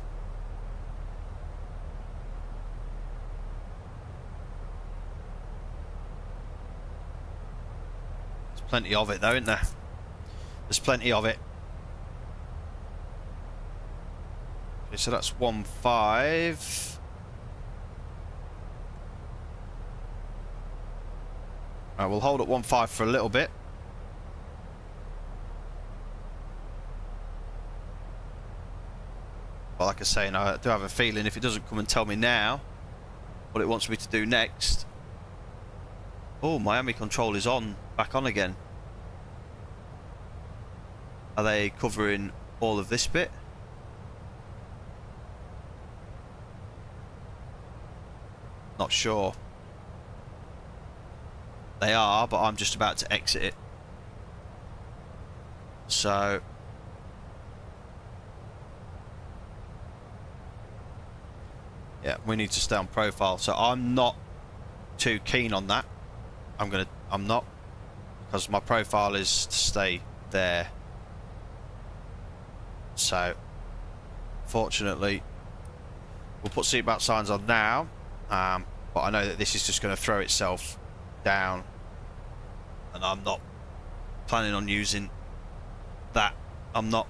There's plenty of it though, isn't there? There's plenty of it. Okay, so that's 1-5. We'll hold at 1-5 for a little bit. But like I say, I do have a feeling if it doesn't come and tell me now what it wants me to do next. Oh, Miami control is on, back on again. Are they covering all of this bit? Not sure. They are, but I'm just about to exit it. So yeah, we need to stay on profile. So I'm not too keen on that. I'm not, because my profile is to stay there. So fortunately we'll put seatbelt signs on now, but I know that this is just going to throw itself down, and I'm not planning on using that. I'm not.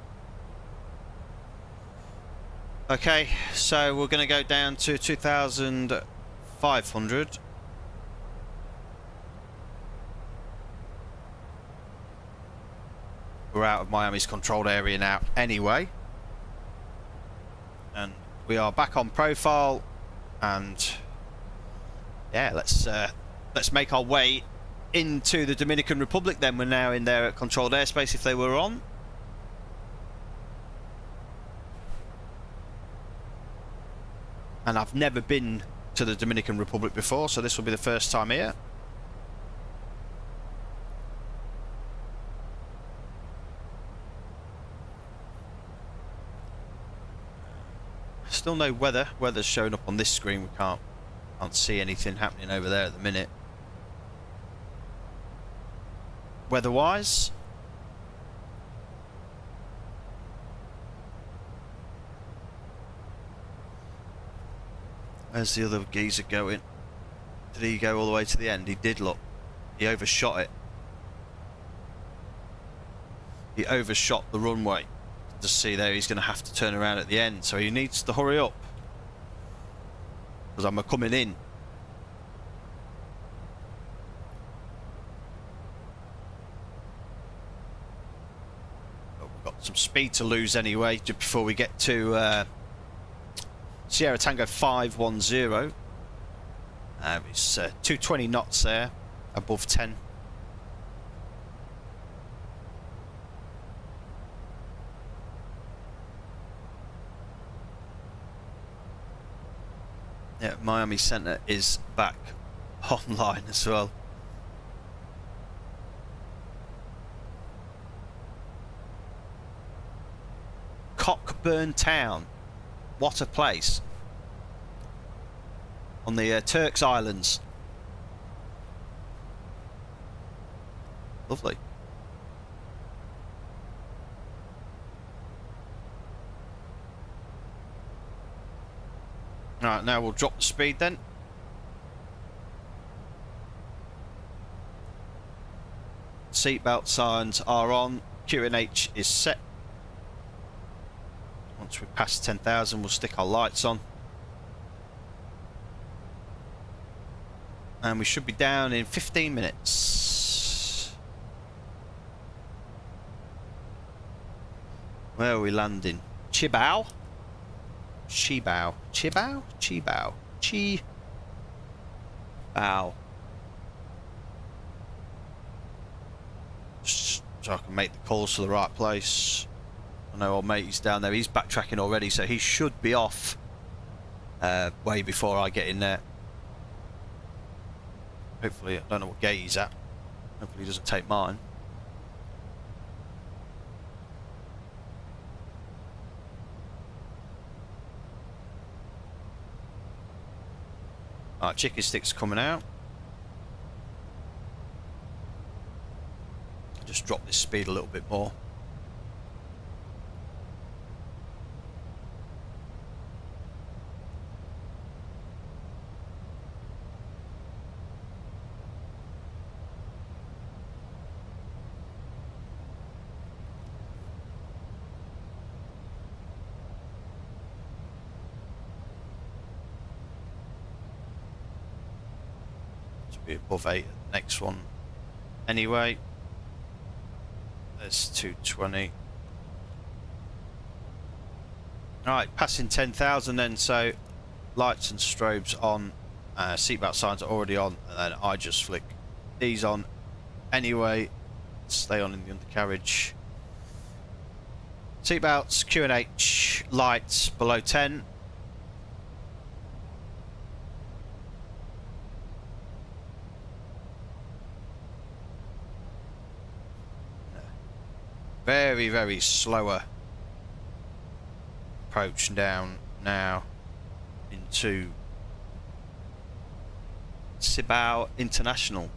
Okay, so we're going to go down to 2,500. We're out of Miami's controlled area now anyway, and we are back on profile, and yeah, let's make our way into the Dominican Republic then. We're now in their controlled airspace if they were on. And I've never been to the Dominican Republic before, so this will be the first time here. Still no weather. Weather's showing up on this screen. We can't see anything happening over there at the minute. Weather-wise, where's the other geezer going? Did he go all the way to the end? He did, look. He overshot it. He overshot the runway. Just see there, he's going to have to turn around at the end, so he needs to hurry up, because I'm coming in. Oh, we've got some speed to lose anyway, just before we get to Sierra Tango 510. It's 220 knots there, above 10. Yeah, Miami Center is back online as well. Cockburn Town, what a place, on the Turks Islands. Lovely. Alright, now we'll drop the speed then. Seatbelt signs are on. QNH is set. Once we pass 10,000, we'll stick our lights on. And we should be down in 15 minutes. Where are we landing? Chibao? Chibao. Chibao? Chibao. Chibao. so I can make the calls to the right place. I know old mate, he's down there, he's backtracking already, so he should be off way before I get in there. Hopefully, I don't know what gate he's at. Hopefully he doesn't take mine. Alright, chicken sticks coming out. Just drop this speed a little bit more. Be above 8 at the next one anyway. There's 220. Alright, passing 10,000 then, so lights and strobes on, seatbelt signs are already on, and then I just flick these on anyway, stay on in the undercarriage. Seatbelts, Q&H, lights below 10. Very, very slower approach down now into Cibao International.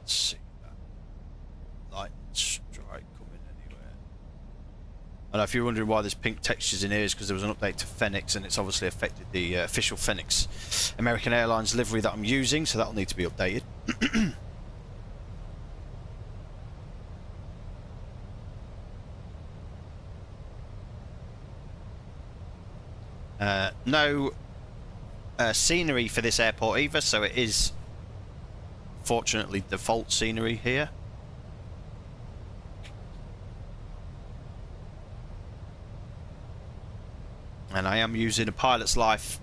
Let's see that light strike coming anywhere. And if you're wondering why there's pink textures in here, is because there was an update to Fenix and it's obviously affected the official Fenix American Airlines livery that I'm using, so that'll need to be updated. No scenery for this airport either, so it is fortunately default scenery here. And I am using a pilot's life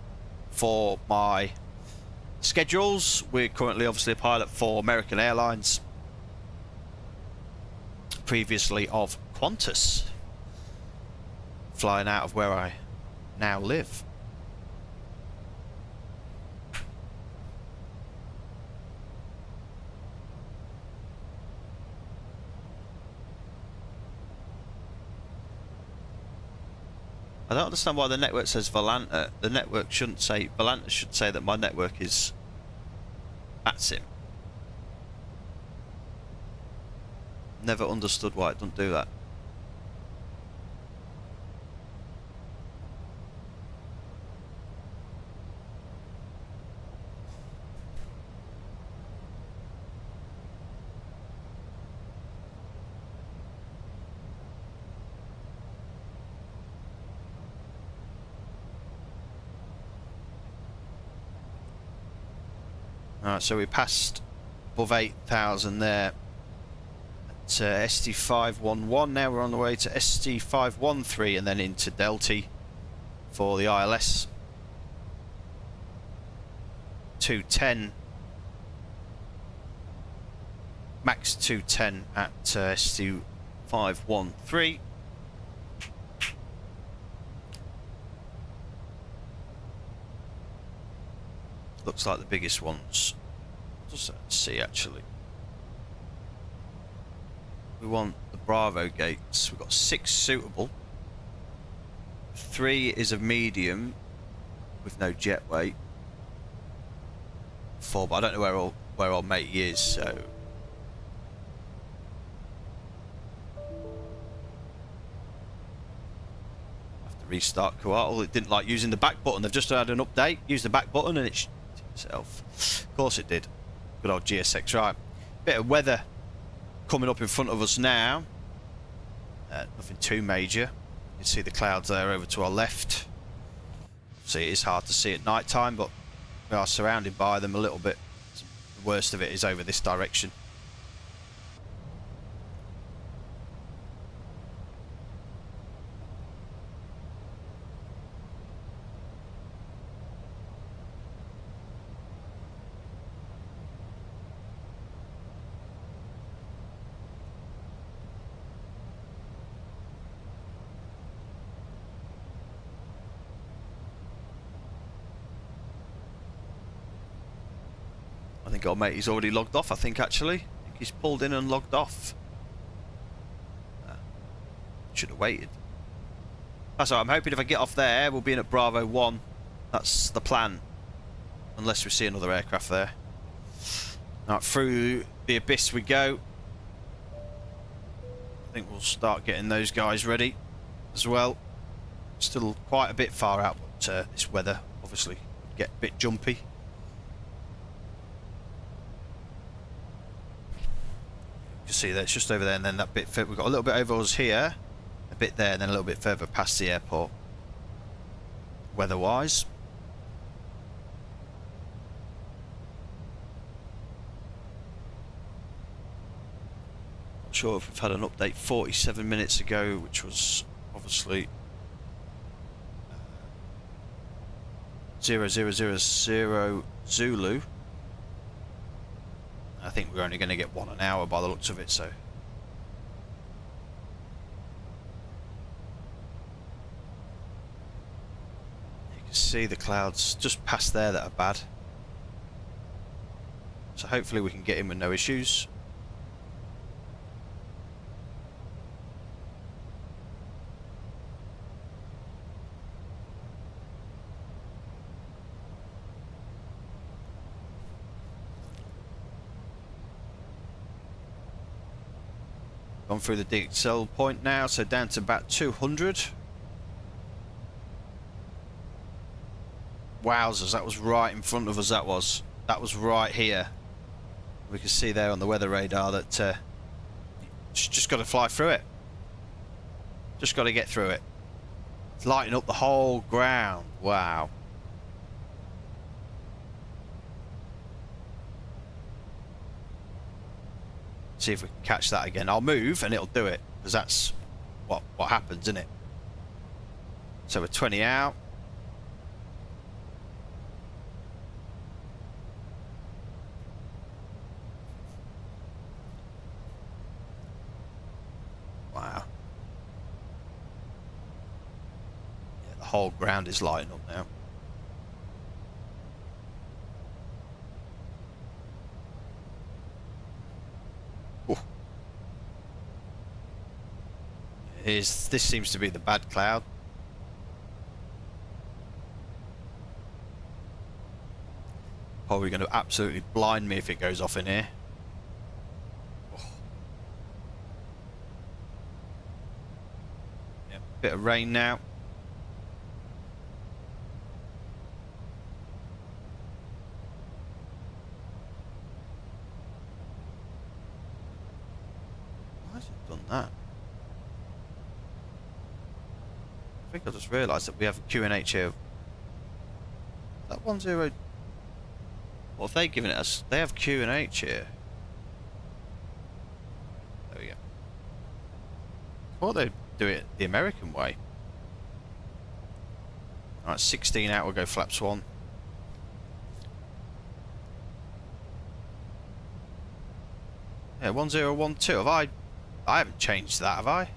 for my schedules. We're currently obviously a pilot for American Airlines, previously of Qantas, flying out of where I now live. I don't understand why the network says Volanta. The network shouldn't say Volanta, should say that my network is vatsim. Never understood why it doesn't do that. Alright, so we passed above 8,000 there at ST511. Now we're on the way to ST513 and then into Delta for the ILS. 210. Max 210 at ST513. Looks like the biggest ones. Just let's see actually. We want the Bravo gates. We've got 6 suitable. 3 is a medium with no jet weight. 4, but I don't know where old mate is, so have to restart Coatl. It didn't like using the back button. They've just had an update. Use the back button and it itself. Of course it did. Good old GSX. Right, bit of weather coming up in front of us now. Nothing too major. You can see the clouds there over to our left. See, it is hard to see at night time, but we are surrounded by them a little bit. The worst of it is over this direction. God, mate, he's already logged off, I think, actually. I think he's pulled in and logged off. Should have waited. That's all right. I'm hoping if I get off there, we'll be in at Bravo 1. That's the plan. Unless we see another aircraft there. Alright, through the abyss we go. I think we'll start getting those guys ready as well. Still quite a bit far out, but this weather obviously would get a bit jumpy. You can see that it's just over there, and then that bit we've got a little bit over us here, a bit there, and then a little bit further past the airport. Weather-wise. Not sure if we've had an update 47 minutes ago, which was obviously 0000 Zulu. I think we're only going to get one an hour by the looks of it, so. You can see the clouds just past there that are bad. So hopefully we can get in with no issues. Gone through the DXL point now, so down to about 200. Wowzers, that was right in front of us, that was right here. We can see there on the weather radar that just got to fly through it. Just got to get through it. It's lighting up the whole ground. Wow. See if we can catch that again. I'll move and it'll do it, because that's what happens, isn't it? So we're 20 out. Wow. Yeah, the whole ground is lighting up now. This seems to be the bad cloud. Probably going to absolutely blind me if it goes off in here. Oh. Yeah, bit of rain now. Why has it done that? I think I just realised that we have QNH here. That 10. What have they given it us? They have QNH here. There we go. Or they do it the American way. Alright, 16 out, we'll go flaps 1. Yeah, 1012. I haven't changed that, have I?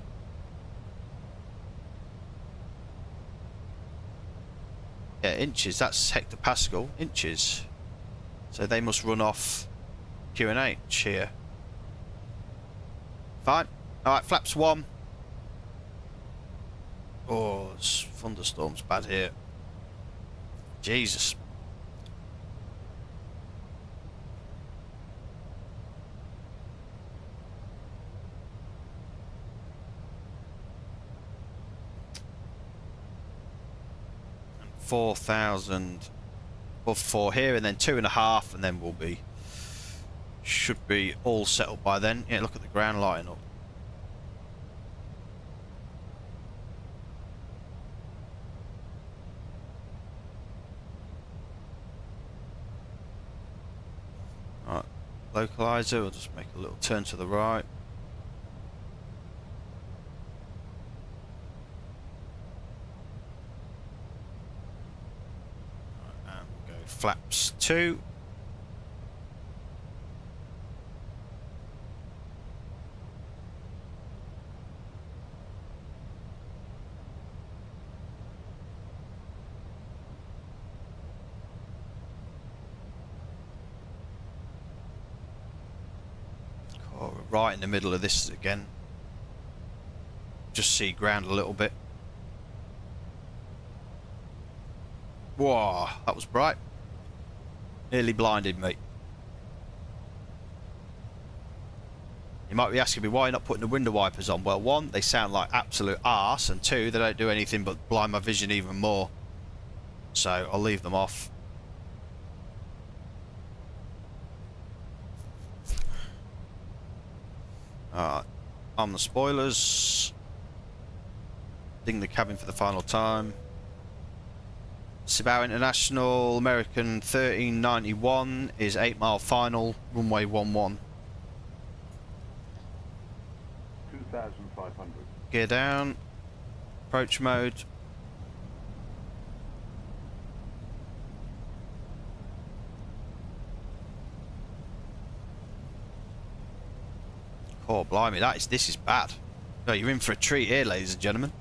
Yeah, inches, that's hectopascal, inches. So they must run off QNH here. Fine. Alright, flaps 1. Oh, this thunderstorm's bad here. Jesus. And 4,000 above 4 here, and then 2.5, and then we'll be, should be all settled by then. Yeah, look at the ground lighting up. Alright, localizer, we'll just make a little turn to the right. Flaps 2. right in the middle of this again. Just see ground a little bit. Whoa, that was bright. Nearly blinded me. You might be asking me why you're not putting the window wipers on. Well, one, they sound like absolute arse, and two, they don't do anything but blind my vision even more. So I'll leave them off. Alright, arm the spoilers. Ding the cabin for the final time. Cibao International American 1391 is 8 mile final, runway 11. 2,500. Gear down. Approach mode. Oh blimey, this is bad. No, you're in for a treat here, ladies and gentlemen.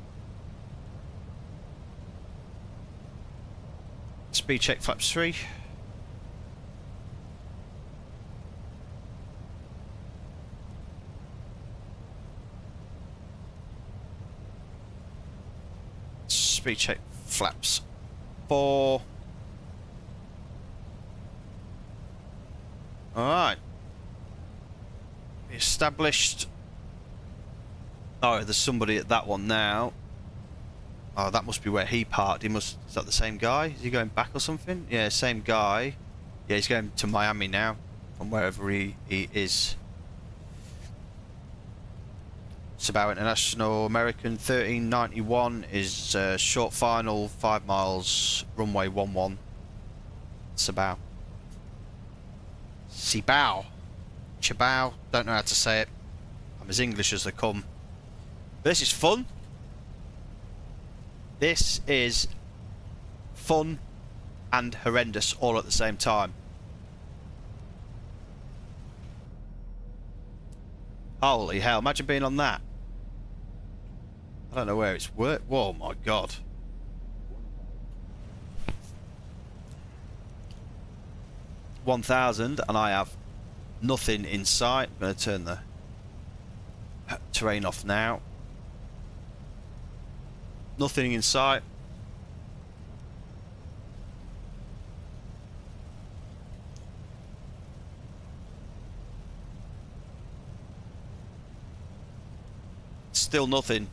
Speed check flaps 3. Speed check flaps 4. Alright. Established. Oh, there's somebody at that one now. Oh, that must be where he parked. Is that the same guy? Is he going back or something? Yeah, same guy. Yeah, he's going to Miami now, from wherever he is. Cibao International American 1391 is short final, 5 miles, runway 11. Cibao. Cibao, don't know how to say it. I'm as English as they come. This is fun. This is fun and horrendous all at the same time. Holy hell, imagine being on that. I don't know where it's worked. Whoa, my God. $1,000 and I have nothing in sight. I'm going to turn the terrain off now. Nothing in sight. Still nothing.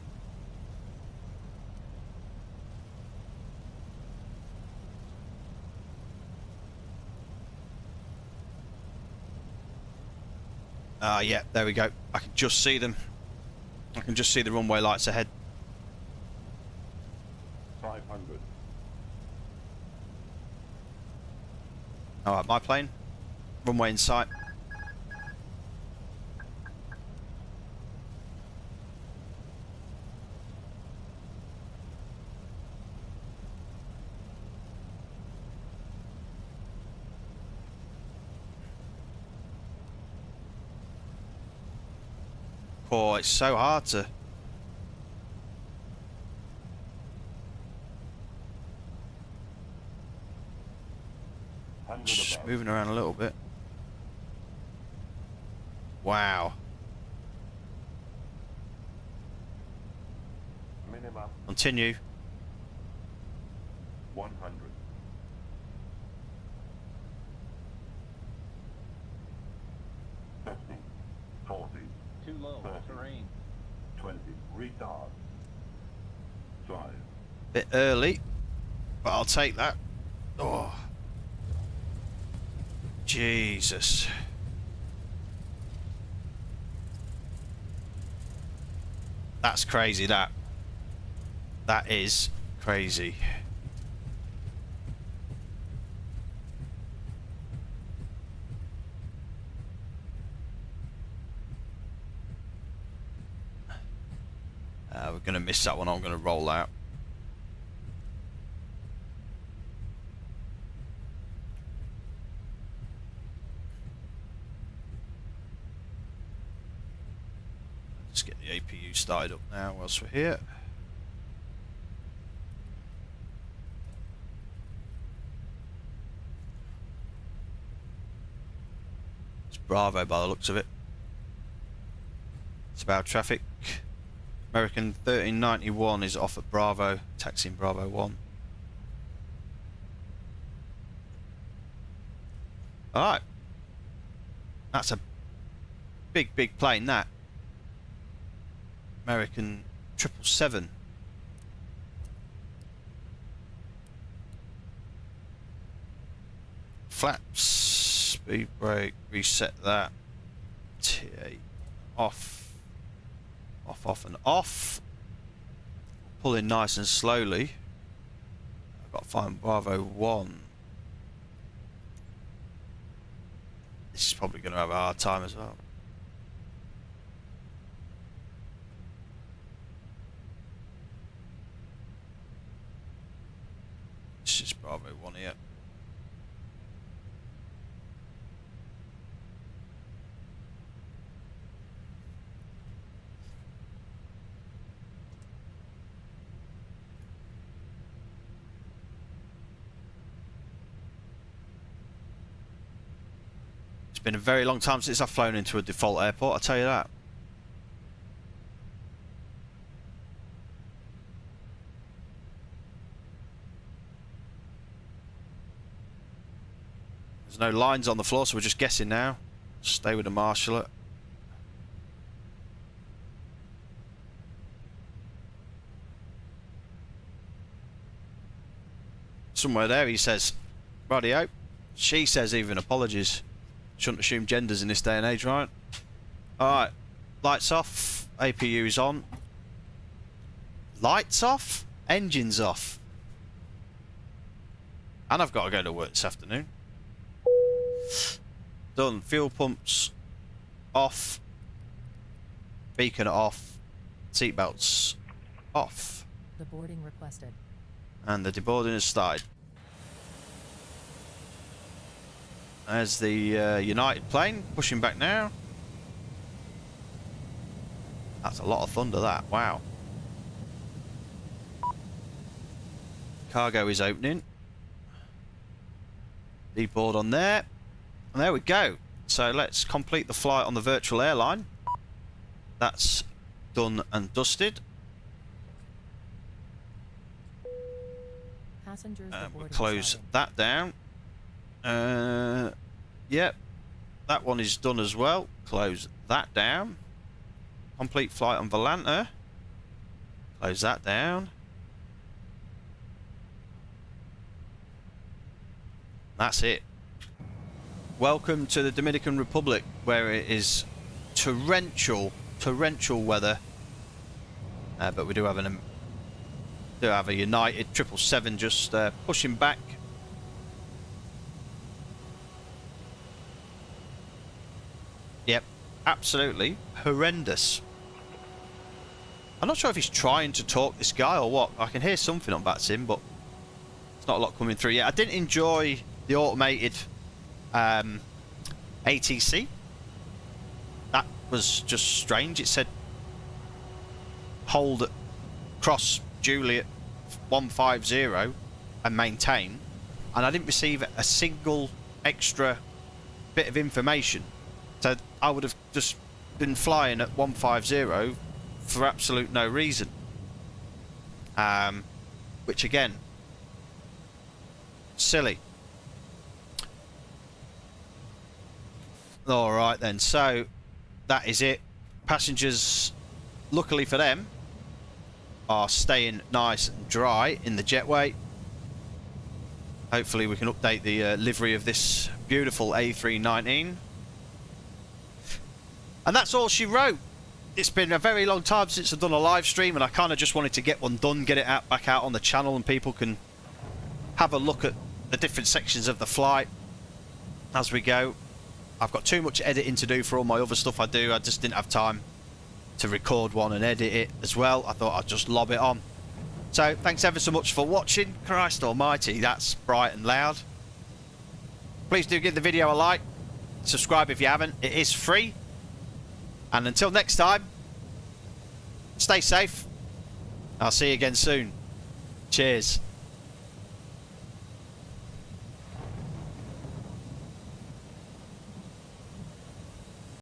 Yeah, there we go. I can just see them. I can just see the runway lights ahead. 500. Alright, my plane. Runway in sight. Oh, it's so hard to... Just moving around a little bit. Wow. Minimum Continue. 100. Too low, 30, terrain. 20. Retard. 5. Bit early, but I'll take that. Oh. Jesus. That's crazy, that. That is crazy. We're going to miss that one. I'm going to roll out. Let's get the APU started up now whilst we're here. It's Bravo by the looks of it. It's about traffic. American 1391 is off at Bravo, taxiing Bravo 1. Alright. That's a big plane, that. American 777. Flaps, speed brake, reset that. T8 off, off and off. Pull in nice and slowly. I've got to find Bravo 1. This is probably going to have a hard time as well. This is Bravo 1 here. It's been a very long time since I've flown into a default airport, I'll tell you that. There's no lines on the floor, so we're just guessing now. Stay with the marshallet. Somewhere there he says, rightio. She says even apologies. Shouldn't assume genders in this day and age, right? Alright, lights off, APU is on. Lights off, engines off. And I've got to go to work this afternoon. Done, fuel pumps off. Beacon off. Seatbelts off. Deboarding requested. And the deboarding has started. There's the United plane pushing back now. That's a lot of thunder, that. Wow. Cargo is opening. Deboard on there. And there we go. So let's complete the flight on the virtual airline. That's done and dusted. Passengers We'll close that down. Yep, that one is done as well. Close that down. Complete flight on Volanta. Close that down. That's it. Welcome to the Dominican Republic, where it is torrential weather. But we do have a United 777 just pushing back. Yep, absolutely horrendous. I'm not sure if he's trying to talk, this guy, or what. I can hear something on vatsim, but it's not a lot coming through yet. I didn't enjoy the automated ATC. That was just strange. It said hold cross Juliet 150 and maintain, and I didn't receive a single extra bit of information. So I would have just been flying at 150 for absolute no reason. Which again, silly. Alright then, so that is it. Passengers, luckily for them, are staying nice and dry in the jetway. Hopefully we can update the livery of this beautiful A319. And that's all she wrote. It's been a very long time since I've done a live stream, and I kind of just wanted to get one done, get it out, back out on the channel, and people can have a look at the different sections of the flight as we go. I've got too much editing to do for all my other stuff I do. I just didn't have time to record one and edit it as well. I thought I'd just lob it on. So thanks ever so much for watching. Christ almighty, that's bright and loud. Please do give the video a like. Subscribe if you haven't. It is free. And until next time, stay safe. I'll see you again soon. Cheers.